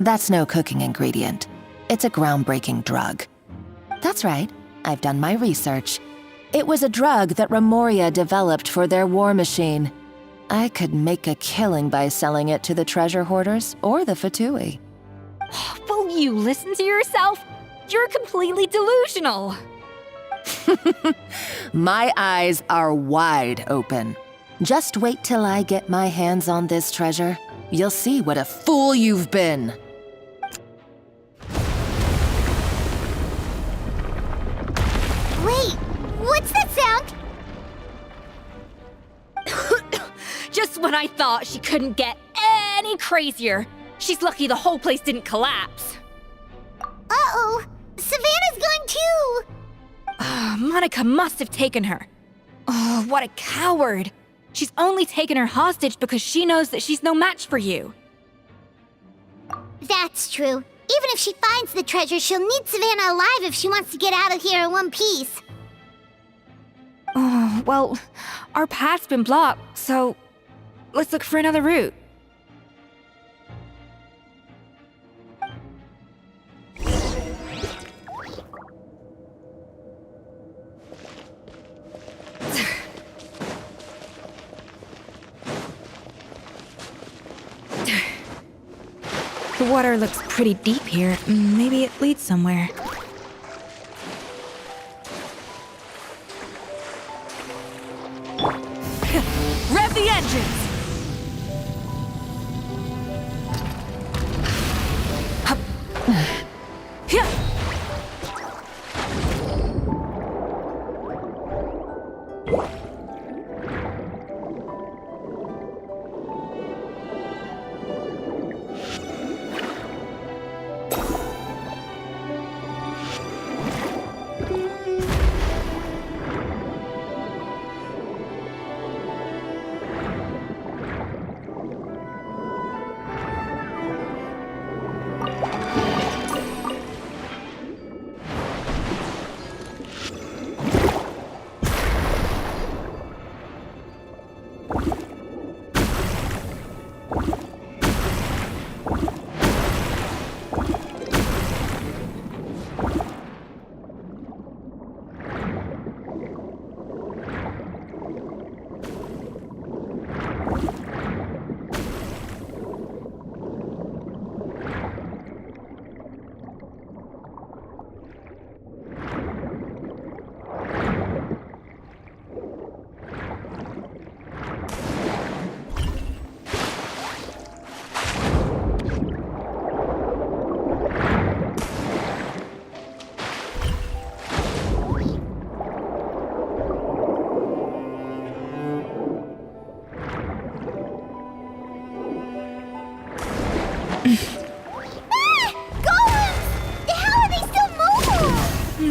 That's no cooking ingredient. It's a groundbreaking drug. That's right, I've done my research. It was a drug that Remoria developed for their war machine. I could make a killing by selling it to the treasure hoarders or the Fatui. Will you listen to yourself? You're completely delusional. My eyes are wide open. Just wait till I get my hands on this treasure. You'll see what a fool you've been. Wait, what's that sound? Just when I thought she couldn't get any crazier. She's lucky the whole place didn't collapse. Uh-oh, Savannah's gone too! Monica must have taken her. Oh, what a coward. She's only taken her hostage because she knows that she's no match for you. That's true. Even if she finds the treasure, she'll need Savannah alive if she wants to get out of here in one piece. Oh, well, our path's been blocked, so let's look for another route. The water looks pretty deep here. Maybe it leads somewhere. Rev the engines!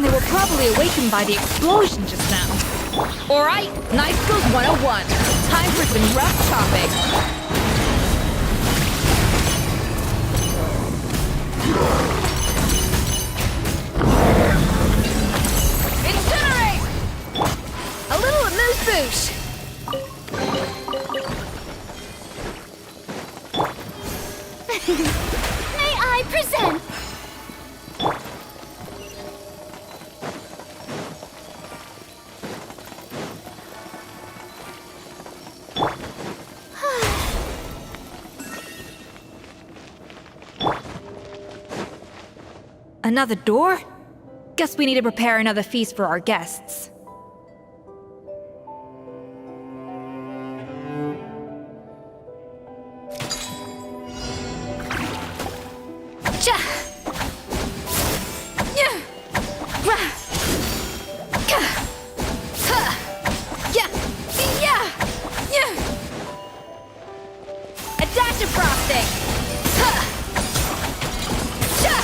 They were probably awakened by the explosion just now. Alright, Knife Skills 101. Time for some rough chopping. Incinerate! A little amuse-bouche. May I present? Another door? Guess we need to prepare another feast for our guests. Cha! Yeah! Rah! Ka! Ha! Yeah! Yeah! Yeah! A dash of frosting! Ha! Cha!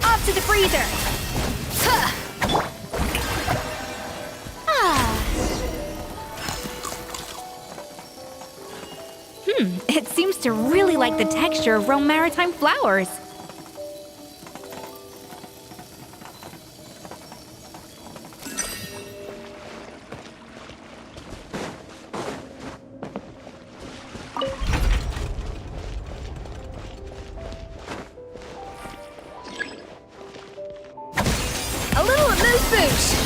Off to the freezer! Huh. It seems to really like the texture of Rome maritime flowers. A little amuse-bouche!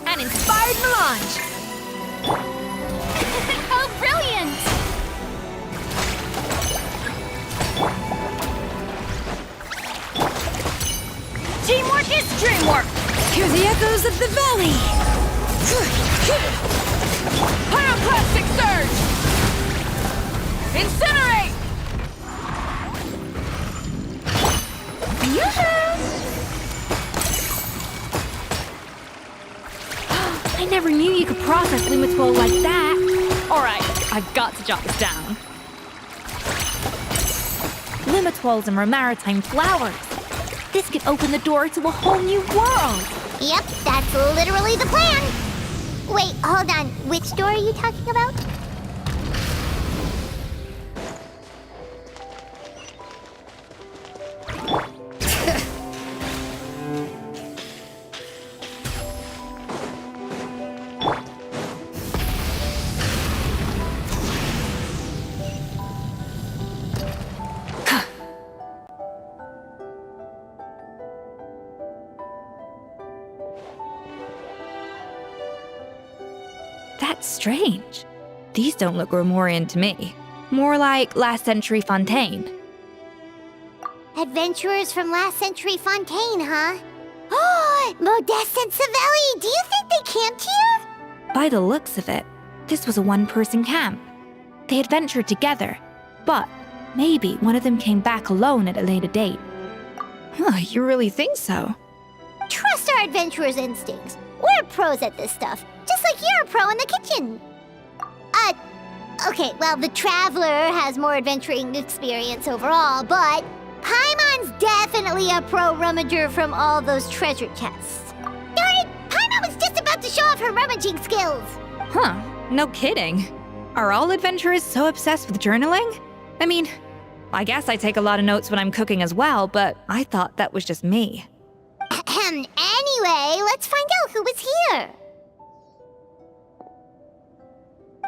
An inspired melange! Oh, brilliant! Teamwork is dreamwork! Hear the echoes of the valley! Pyroclastic surge! Incinerate! I never knew you could process Lumitwol like that. Alright, I've got to jot this down. Lumitwols and maritime flowers. This could open the door to a whole new world. Yep, that's literally the plan. Wait, hold on. Which door are you talking about? That's strange. These don't look Romorian to me. More like last century Fontaine. Adventurers from last century Fontaine, huh? Oh, Modeste and Savelli, do you think they camped here? By the looks of it, this was a one-person camp. They adventured together, but Maybe one of them came back alone at a later date. Huh, you really think so? Trust our adventurer's instincts. We're pros at this stuff, just like you're a pro in the kitchen. Okay, well, the Traveler has more adventuring experience overall, but Paimon's definitely a pro rummager from all those treasure chests. Darn it! Paimon was just about to show off her rummaging skills! Huh, no kidding. Are all adventurers so obsessed with journaling? I mean, I guess I take a lot of notes when I'm cooking as well, but I thought that was just me. Anyway, let's find out who was here.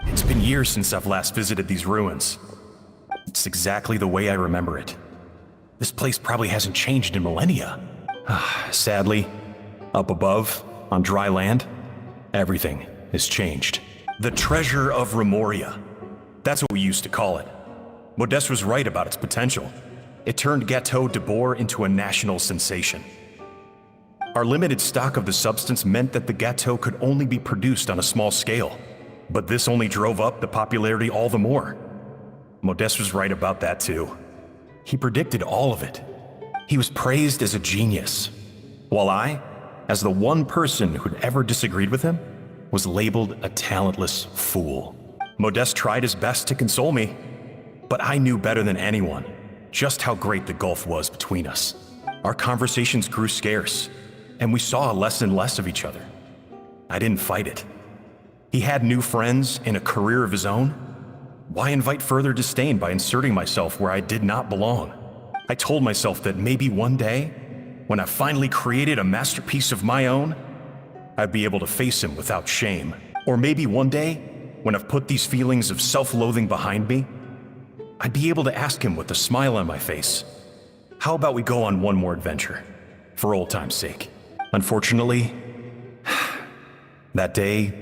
It's been years since I've last visited these ruins. It's exactly the way I remember it. This place probably hasn't changed in millennia. Sadly, up above, on dry land, everything has changed. The treasure of Remoria. That's what we used to call it. Modeste was right about its potential. It turned Gâteau de Bourg into a national sensation. Our limited stock of the substance meant that the gâteau could only be produced on a small scale. But this only drove up the popularity all the more. Modeste was right about that too. He predicted all of it. He was praised as a genius, while I, as the one person who'd ever disagreed with him, was labeled a talentless fool. Modeste tried his best to console me, but I knew better than anyone just how great the gulf was between us. Our conversations grew scarce, and we saw less and less of each other. I didn't fight it. He had new friends and a career of his own. Why invite further disdain by inserting myself where I did not belong? I told myself that maybe one day, when I finally created a masterpiece of my own, I'd be able to face him without shame. Or maybe one day, when I've put these feelings of self-loathing behind me, I'd be able to ask him with a smile on my face, how about we go on one more adventure, for old time's sake? Unfortunately, that day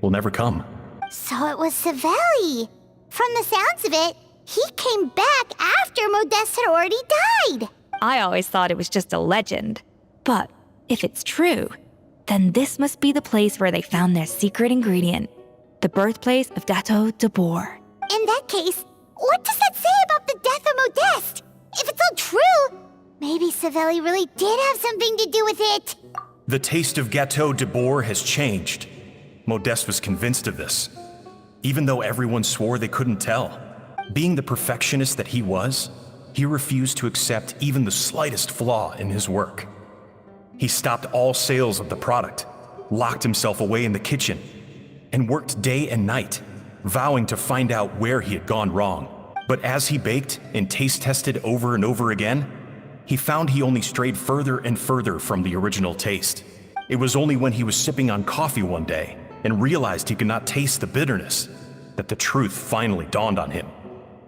will never come. So it was Savelli. From the sounds of it, he came back after Modeste had already died. I always thought it was just a legend. But if it's true, then this must be the place where they found their secret ingredient, the birthplace of Gâteau de Bourg. In that case, what does that say about the death of Modeste? If it's all true, maybe Savelli really did have something to do with it. The taste of Gâteau de Bourg has changed. Modeste was convinced of this, even though everyone swore they couldn't tell. Being the perfectionist that he was, he refused to accept even the slightest flaw in his work. He stopped all sales of the product, locked himself away in the kitchen, and worked day and night, vowing to find out where he had gone wrong. But as he baked and taste tested over and over again, he found he only strayed further and further from the original taste. It was only when he was sipping on coffee one day and realized he could not taste the bitterness that the truth finally dawned on him.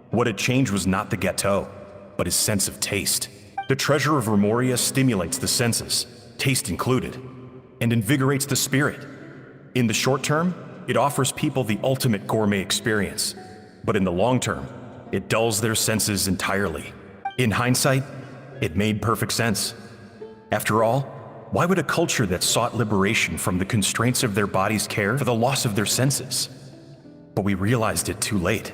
What had changed was not the gâteau, but his sense of taste. The treasure of Remoria stimulates the senses, taste included, and invigorates the spirit. In the short term, it offers people the ultimate gourmet experience, but in the long term, it dulls their senses entirely. In hindsight, it made perfect sense. After all, why would a culture that sought liberation from the constraints of their bodies care for the loss of their senses? But we realized it too late.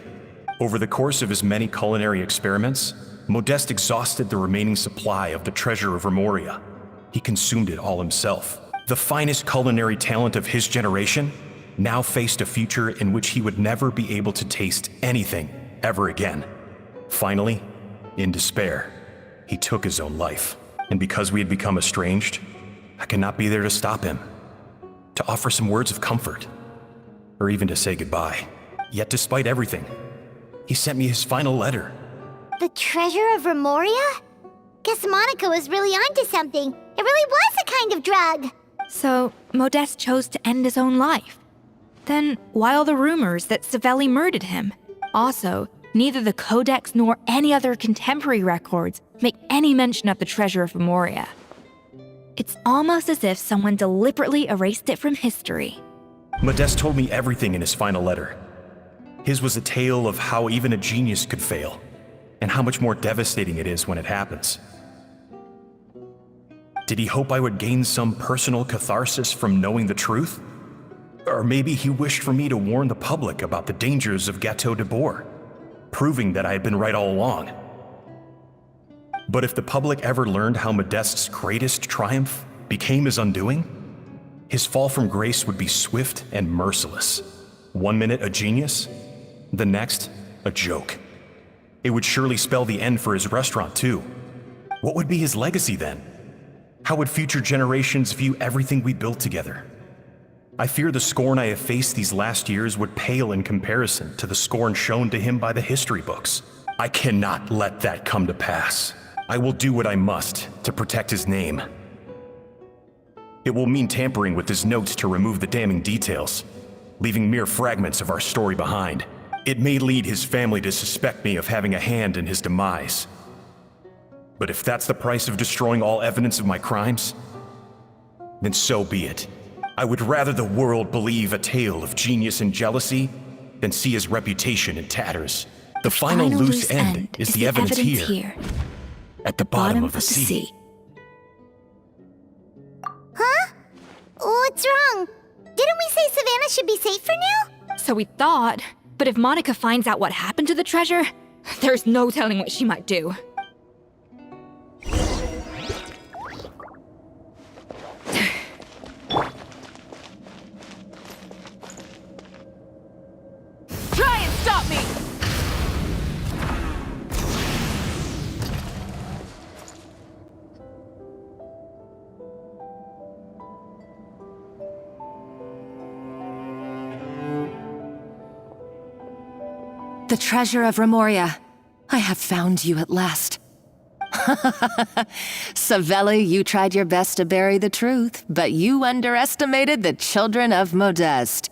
Over the course of his many culinary experiments, Modeste exhausted the remaining supply of the treasure of Remoria. He consumed it all himself. The finest culinary talent of his generation now faced a future in which he would never be able to taste anything ever again. Finally, in despair, he took his own life. And because we had become estranged, I could not be there to stop him, to offer some words of comfort, or even to say goodbye. Yet despite everything, he sent me his final letter. The treasure of Remoria? Guess Monica was really onto something. It really was a kind of drug. So, Modeste chose to end his own life. Then, why all the rumors that Savelli murdered him? Also, neither the Codex nor any other contemporary records make any mention of the treasure of Remoria. It's almost as if someone deliberately erased it from history. Modeste told me everything in his final letter. His was a tale of how even a genius could fail, and how much more devastating it is when it happens. Did he hope I would gain some personal catharsis from knowing the truth? Or maybe he wished for me to warn the public about the dangers of Gâteau de Bourg. proving that I had been right all along. But if the public ever learned how Modeste's greatest triumph became his undoing, his fall from grace would be swift and merciless. 1 minute a genius, the next a joke. It would surely spell the end for his restaurant too. What would be his legacy then? How would future generations view everything we built together? I fear the scorn I have faced these last years would pale in comparison to the scorn shown to him by the history books. I cannot let that come to pass. I will do what I must to protect his name. It will mean tampering with his notes to remove the damning details, leaving mere fragments of our story behind. It may lead his family to suspect me of having a hand in his demise. But if that's the price of destroying all evidence of my crimes, then so be it. I would rather the world believe a tale of genius and jealousy than see his reputation in tatters. The final loose end is the evidence here, at the bottom of the sea. Huh? What's wrong? Didn't we say Savannah should be safe for now? So we thought, but if Monica finds out what happened to the treasure, there's no telling what she might do. Try and stop me! The treasure of Remoria. I have found you at last. Savelli, you tried your best to bury the truth, but you underestimated the children of Modeste.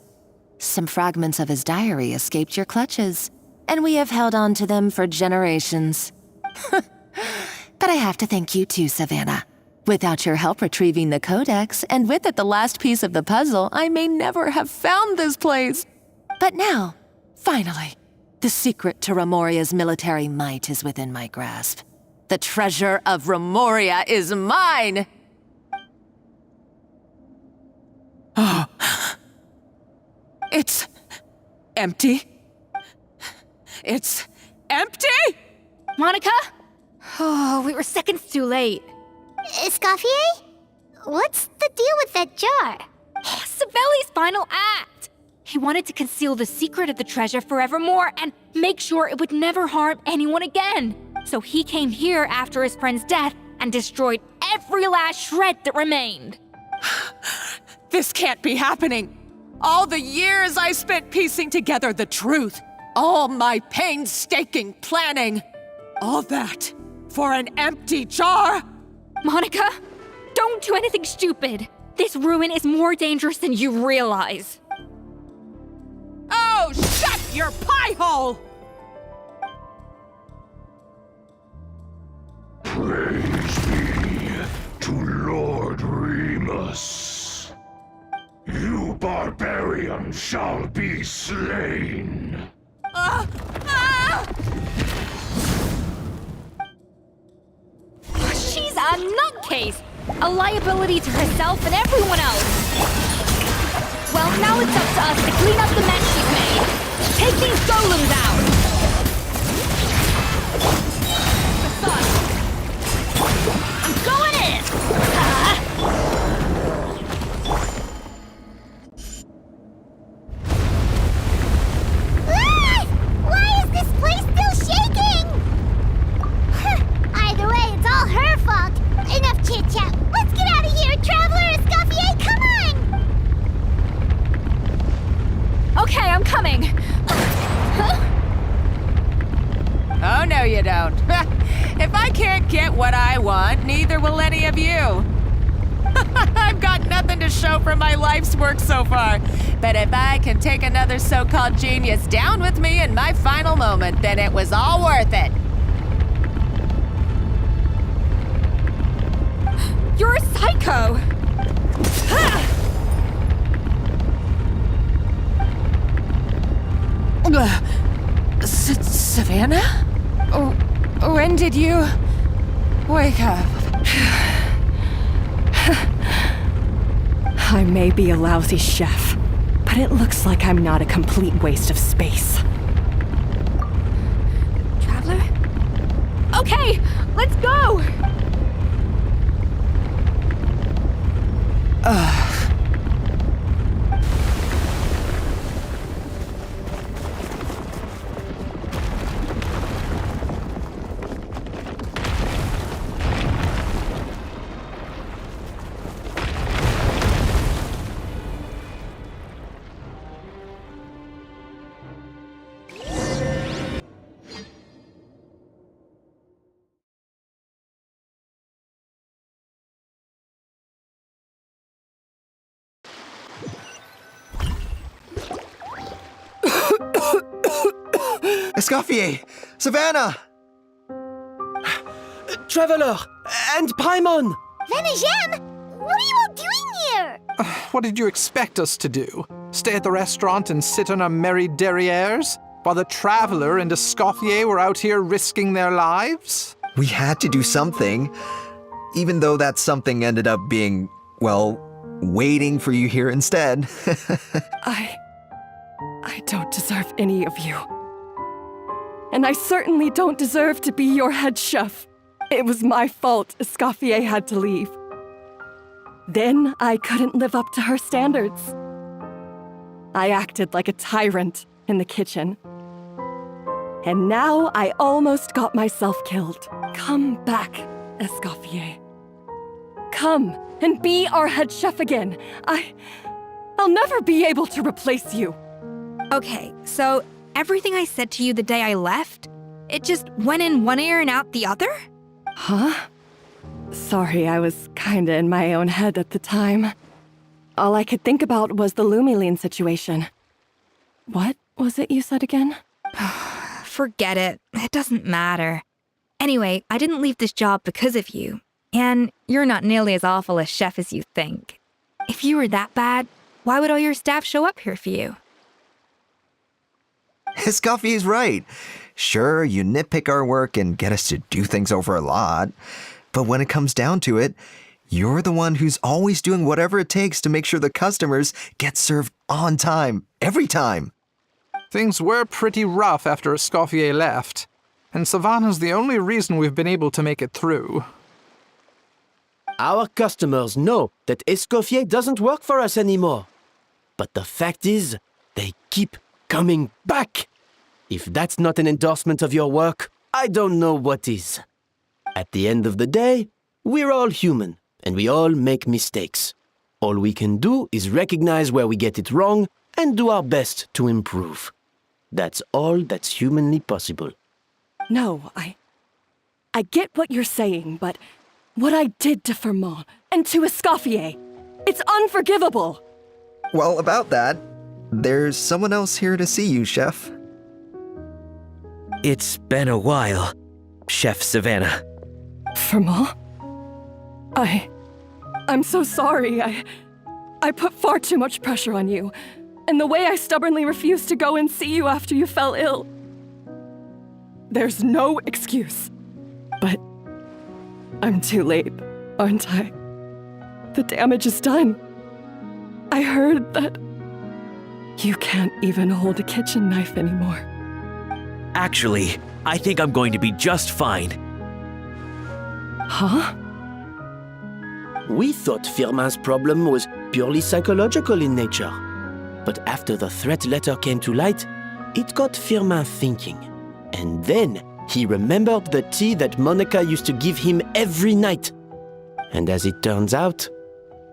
Some fragments of his diary escaped your clutches, and we have held on to them for generations. But I have to thank you too, Savannah. Without your help retrieving the codex, and with it the last piece of the puzzle, I may never have found this place. But now, finally, the secret to Remoria's military might is within my grasp. The treasure of Remoria is mine! Oh. It's empty. It's empty? Monica? Oh, we were seconds too late. Escoffier? What's the deal with that jar? Savelli's final act! He wanted to conceal the secret of the treasure forevermore and make sure it would never harm anyone again. So he came here after his friend's death and destroyed every last shred that remained. This can't be happening. All the years I spent piecing together the truth, all my painstaking planning, all that for an empty jar? Monica, don't do anything stupid. This ruin is more dangerous than you realize. Oh, shut your pie hole! Praise be to Lord Remus. You barbarian shall be slain. She's a nutcase! A liability to herself and everyone else! Well, now it's up to us to clean up the mess she's made. Take these golems out! I'm going in! Why is this place still shaking? Either way, it's all her fault. Enough chit-chat. Let's get out of here, Traveler Escoffier, come on! Okay, I'm coming. Oh, no you don't. If I can't get what I want, neither will any of you. I've got nothing to show for my life's work so far. But if I can take another so-called genius down with me in my final moment, then it was all worth it. You're a psycho! Savannah? When did you wake up? I may be a lousy chef, but it looks like I'm not a complete waste of space. Let's go! Escoffier! Savannah! Traveler! And Paimon! Venegem! What are you all doing here? What did you expect us to do? Stay at the restaurant and sit on our merry derrieres? While the Traveler and Escoffier were out here risking their lives? We had to do something. Even though that something ended up being, well, waiting for you here instead. I don't deserve any of you. And I certainly don't deserve to be your head chef. It was my fault Escoffier had to leave. Then I couldn't live up to her standards. I acted like a tyrant in the kitchen. And now I almost got myself killed. Come back, Escoffier. Come and be our head chef again. I'll never be able to replace you. Okay, so everything I said to you the day I left, it just went in one ear and out the other? Huh? Sorry, I was kinda in my own head at the time. All I could think about was the Lumiline situation. What was it you said again? Forget it. It doesn't matter. Anyway, I didn't leave this job because of you. And you're not nearly as awful a chef as you think. If you were that bad, why would all your staff show up here for you? Escoffier's right. Sure, you nitpick our work and get us to do things over a lot. But when it comes down to it, you're the one who's always doing whatever it takes to make sure the customers get served on time, every time. Things were pretty rough after Escoffier left, and Savannah's the only reason we've been able to make it through. Our customers know that Escoffier doesn't work for us anymore. But the fact is, they keep coming back. If that's not an endorsement of your work, I don't know what is. At the end of the day, we're all human, and we all make mistakes. All we can do is recognize where we get it wrong and do our best to improve. That's all that's humanly possible. No, I get what you're saying, but what I did to Fermont and to Escoffier, it's unforgivable. Well, about that, there's someone else here to see you, Chef. It's been a while, Chef Savannah. Fermont? I'm so sorry. I put far too much pressure on you. And the way I stubbornly refused to go and see you after you fell ill. There's no excuse. But I'm too late, aren't I? The damage is done. I heard that you can't even hold a kitchen knife anymore. Actually, I think I'm going to be just fine. Huh? We thought Firmin's problem was purely psychological in nature. But after the threat letter came to light, it got Firmin thinking. And then he remembered the tea that Monica used to give him every night. And as it turns out,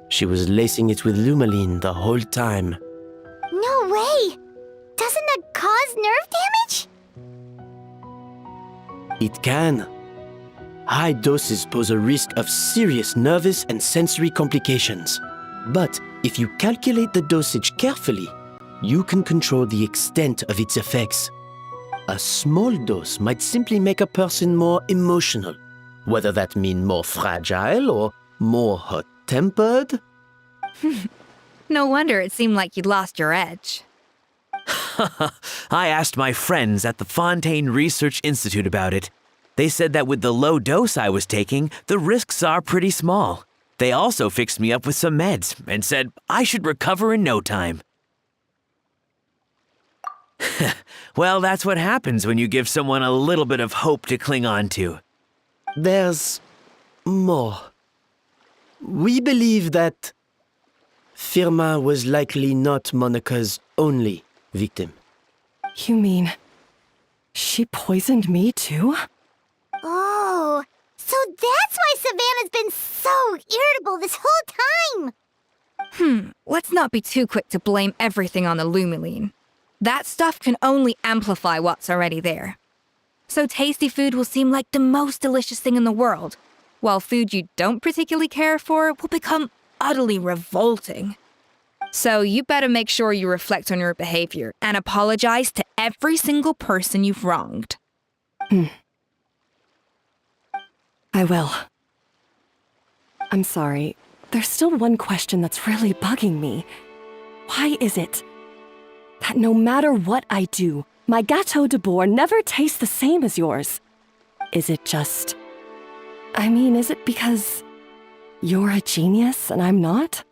she was lacing it with Lumiline the whole time. No way! Doesn't that cause nerve damage? It can. High doses pose a risk of serious nervous and sensory complications. But if you calculate the dosage carefully, you can control the extent of its effects. A small dose might simply make a person more emotional, whether that means more fragile or more hot-tempered. No wonder it seemed like you'd lost your edge. I asked my friends at the Fontaine Research Institute about it. They said that with the low dose I was taking, the risks are pretty small. They also fixed me up with some meds and said I should recover in no time. Well, that's what happens when you give someone a little bit of hope to cling on to. there's more. We believe that Firma was likely not Monica's only victim. You mean she poisoned me too? Oh, so that's why Savannah's been so irritable this whole time. Let's not be too quick to blame everything on the Lumiline. That stuff can only amplify what's already there. So tasty food will seem like the most delicious thing in the world, while food you don't particularly care for will become utterly revolting. So you better make sure you reflect on your behavior and apologize to every single person you've wronged. I will. I'm sorry. There's still one question that's really bugging me. Why is it that no matter what I do, my Gâteau de Bourg never tastes the same as yours? Is it just... is it because you're a genius and I'm not?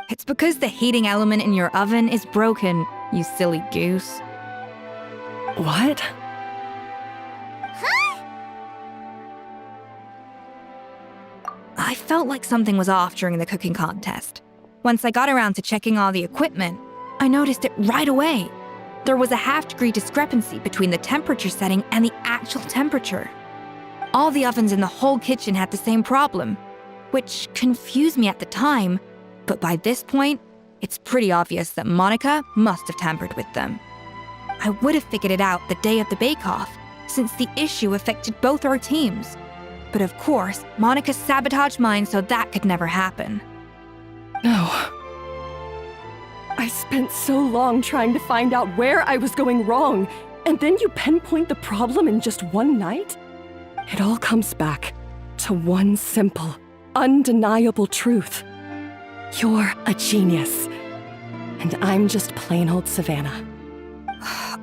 It's because the heating element in your oven is broken, you silly goose. What? I felt like something was off during the cooking contest. Once I got around to checking all the equipment, I noticed it right away. There was a half-degree discrepancy between the temperature setting and the actual temperature. All the ovens in the whole kitchen had the same problem, which confused me at the time, but by this point, it's pretty obvious that Monica must have tampered with them. I would have figured it out the day of the bake-off, since the issue affected both our teams. But of course, Monica sabotaged mine so that could never happen. No. I spent so long trying to find out where I was going wrong, and then you pinpoint the problem in just one night? It all comes back to one simple, undeniable truth. You're a genius, and I'm just plain old Savannah.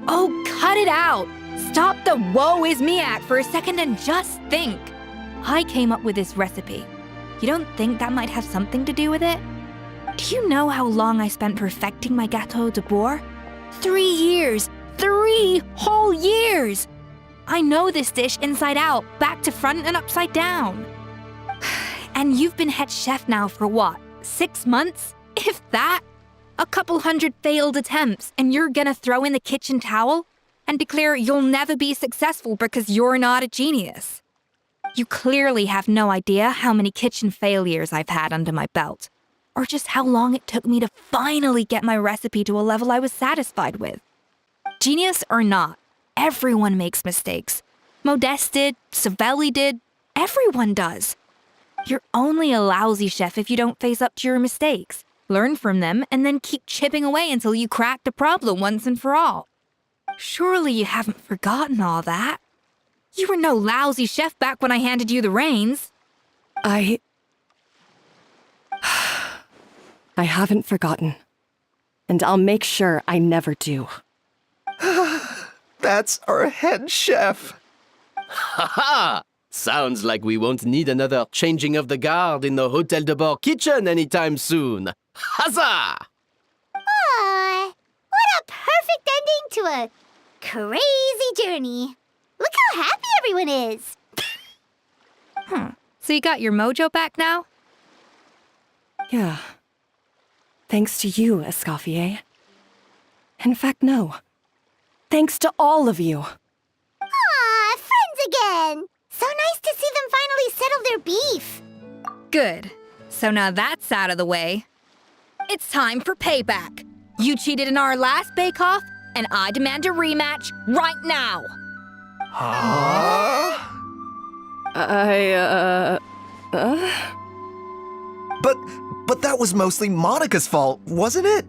Oh, cut it out! Stop the woe is me act for a second and just think. I came up with this recipe. You don't think that might have something to do with it? Do you know how long I spent perfecting my Gâteau de Bourg? 3 years! 3 whole years! I know this dish inside out, back to front and upside down. And you've been head chef now for what, 6 months? If that? A couple hundred failed attempts, and you're gonna throw in the kitchen towel and declare you'll never be successful because you're not a genius. You clearly have no idea how many kitchen failures I've had under my belt, or just how long it took me to finally get my recipe to a level I was satisfied with. Genius or not, everyone makes mistakes. Modeste did, Savelli did, everyone does. You're only a lousy chef if you don't face up to your mistakes, learn from them, and then keep chipping away until you crack the problem once and for all. Surely you haven't forgotten all that. You were no lousy chef back when I handed you the reins. I haven't forgotten. And I'll make sure I never do. That's our head chef. Ha ha! Sounds like we won't need another changing of the guard in the Hôtel de Bord kitchen anytime soon. Huzzah! Aw, what a perfect ending to a crazy journey. Look how happy everyone is. So you got your mojo back now? Yeah. Thanks to you, Escoffier. In fact, no. Thanks to all of you. Aw, friends again. So nice to see them finally settle their beef. Good. So now that's out of the way. It's time for payback. You cheated in our last bake-off, and I demand a rematch right now. Huh? But that was mostly Monica's fault, wasn't it?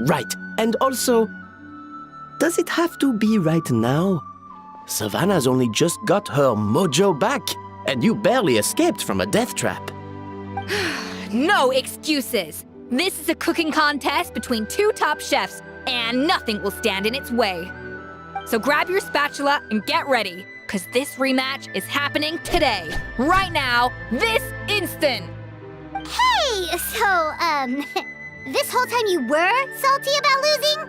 Right. And also, does it have to be right now? Savannah's only just got her mojo back, and you barely escaped from a death trap. No excuses. This is a cooking contest between 2 top chefs, and nothing will stand in its way. So grab your spatula and get ready, because this rematch is happening today, right now, this instant. Hey, so, this whole time you were salty about losing?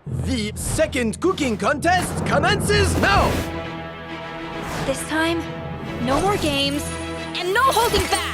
The second cooking contest commences now! This time, no more games and no holding back!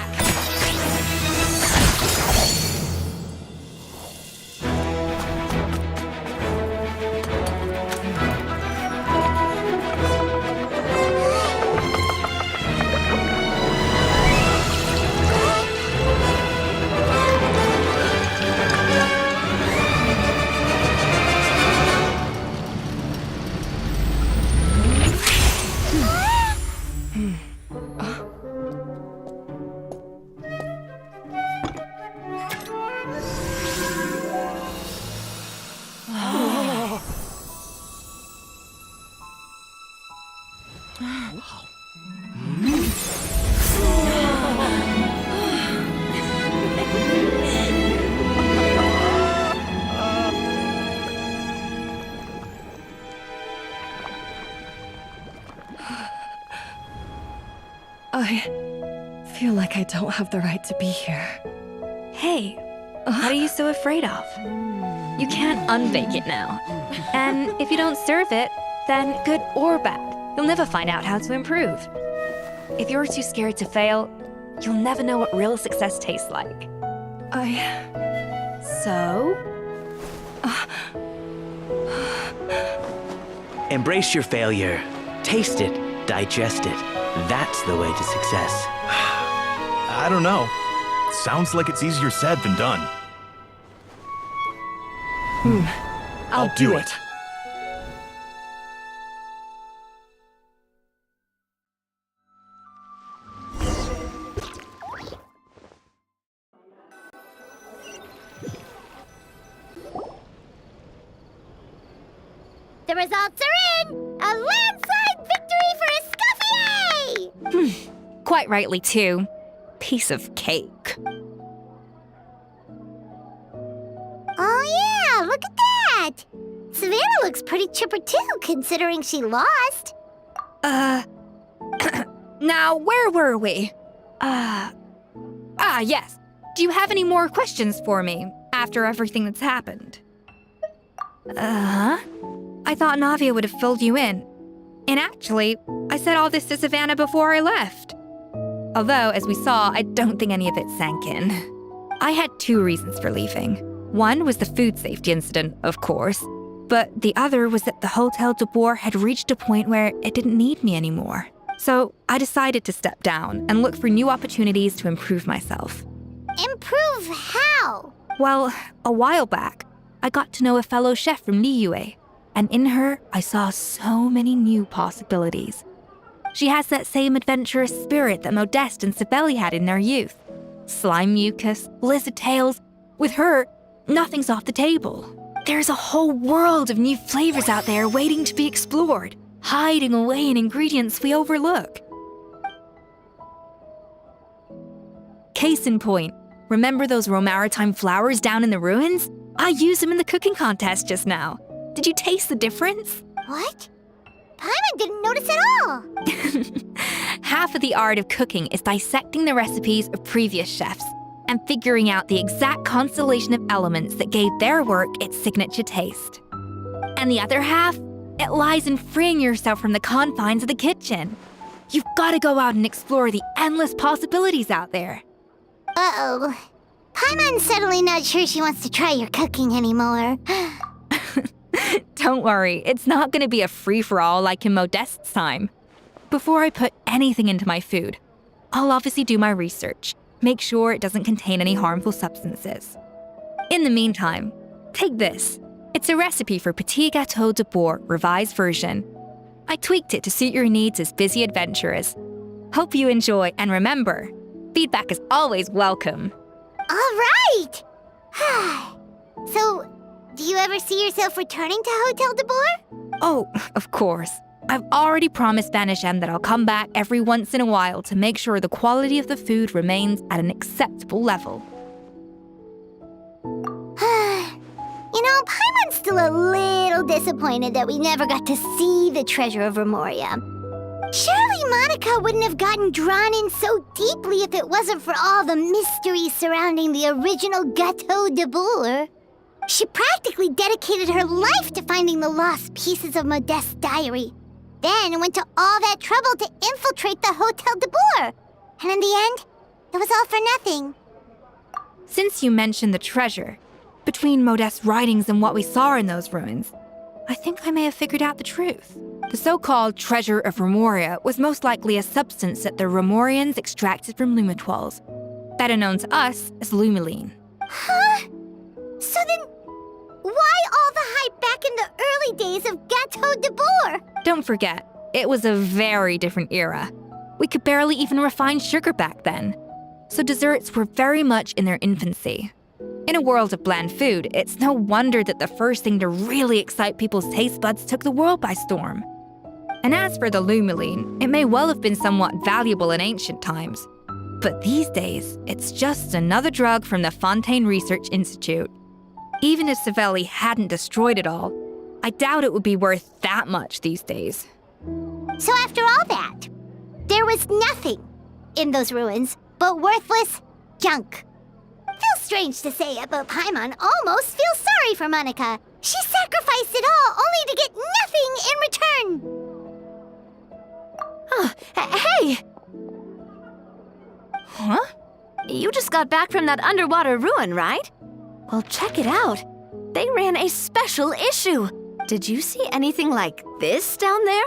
I feel like I don't have the right to be here. Hey, what are you so afraid of? You can't unbake it now. And if you don't serve it, then good or bad, you'll never find out how to improve. If you're too scared to fail, you'll never know what real success tastes like. So? Embrace your failure. Taste it. Digest it. That's the way to success. I don't know. Sounds like it's easier said than done. I'll do it. The results are in! A landslide victory for Escoffier! Quite rightly, too. Piece of cake. Oh yeah, look at that! Savannah looks pretty chipper too, considering she lost. Now, where were we? Yes. Do you have any more questions for me after everything that's happened? I thought Navia would have filled you in. And actually, I said all this to Savannah before I left. Although, as we saw, I don't think any of it sank in. I had two reasons for leaving. One was the food safety incident, of course, but the other was that the Hotel de Boer had reached a point where it didn't need me anymore. So I decided to step down and look for new opportunities to improve myself. Improve how? Well, a while back, I got to know a fellow chef from Liyue, and in her, I saw so many new possibilities. She has that same adventurous spirit that Modeste and Sibeli had in their youth. Slime mucus, lizard tails. With her, nothing's off the table. There's a whole world of new flavors out there waiting to be explored, hiding away in ingredients we overlook. Case in point, remember those Romaritime flowers down in the ruins? I used them in the cooking contest just now. Did you taste the difference? What? Paimon didn't notice at all! Half of the art of cooking is dissecting the recipes of previous chefs and figuring out the exact constellation of elements that gave their work its signature taste. And the other half, it lies in freeing yourself from the confines of the kitchen. You've got to go out and explore the endless possibilities out there. Uh-oh. Paimon's suddenly not sure she wants to try your cooking anymore. Don't worry, it's not going to be a free-for-all like in Modeste's time. Before I put anything into my food, I'll obviously do my research, make sure it doesn't contain any harmful substances. In the meantime, take this. It's a recipe for Petit Gâteau de Boer revised version. I tweaked it to suit your needs as busy adventurers. Hope you enjoy, and remember, feedback is always welcome. All right! So, do you ever see yourself returning to Hotel de Boer? Oh, of course. I've already promised Banisham that I'll come back every once in a while to make sure the quality of the food remains at an acceptable level. You know, Paimon's still a little disappointed that we never got to see the treasure of Remoria. Surely Monica wouldn't have gotten drawn in so deeply if it wasn't for all the mystery surrounding the original Gâteau de Boer. She practically dedicated her life to finding the lost pieces of Modeste's diary. Then went to all that trouble to infiltrate the Hotel de Boer. And in the end, it was all for nothing. Since you mentioned the treasure, between Modeste's writings and what we saw in those ruins, I think I may have figured out the truth. The so-called treasure of Remoria was most likely a substance that the Remorians extracted from Lumitoiles, better known to us as Lumiline. Huh? So then, why all the hype back in the early days of Gâteau de Boer? Don't forget, it was a very different era. We could barely even refine sugar back then, so desserts were very much in their infancy. In a world of bland food, it's no wonder that the first thing to really excite people's taste buds took the world by storm. And as for the Lumiline, it may well have been somewhat valuable in ancient times. But these days, it's just another drug from the Fontaine Research Institute. Even if Savelli hadn't destroyed it all, I doubt it would be worth that much these days. So after all that, there was nothing in those ruins but worthless junk. Feels strange to say it, but Paimon almost feels sorry for Monica. She sacrificed it all only to get nothing in return. Hey! Huh? You just got back from that underwater ruin, right? Well, check it out. They ran a special issue. Did you see anything like this down there?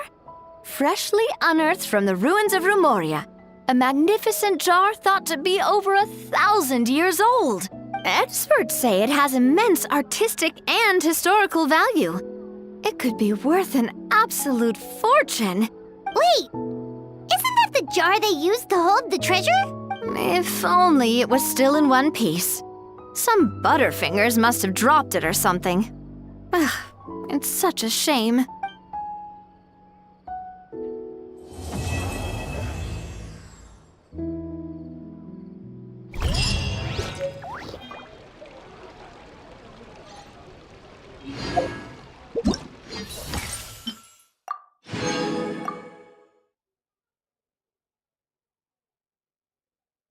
Freshly unearthed from the ruins of Remoria. A magnificent jar thought to be over 1,000 years old. Experts say it has immense artistic and historical value. It could be worth an absolute fortune. Wait, isn't that the jar they used to hold the treasure? If only it was still in one piece. Some butterfingers must have dropped it or something. Ugh, it's such a shame.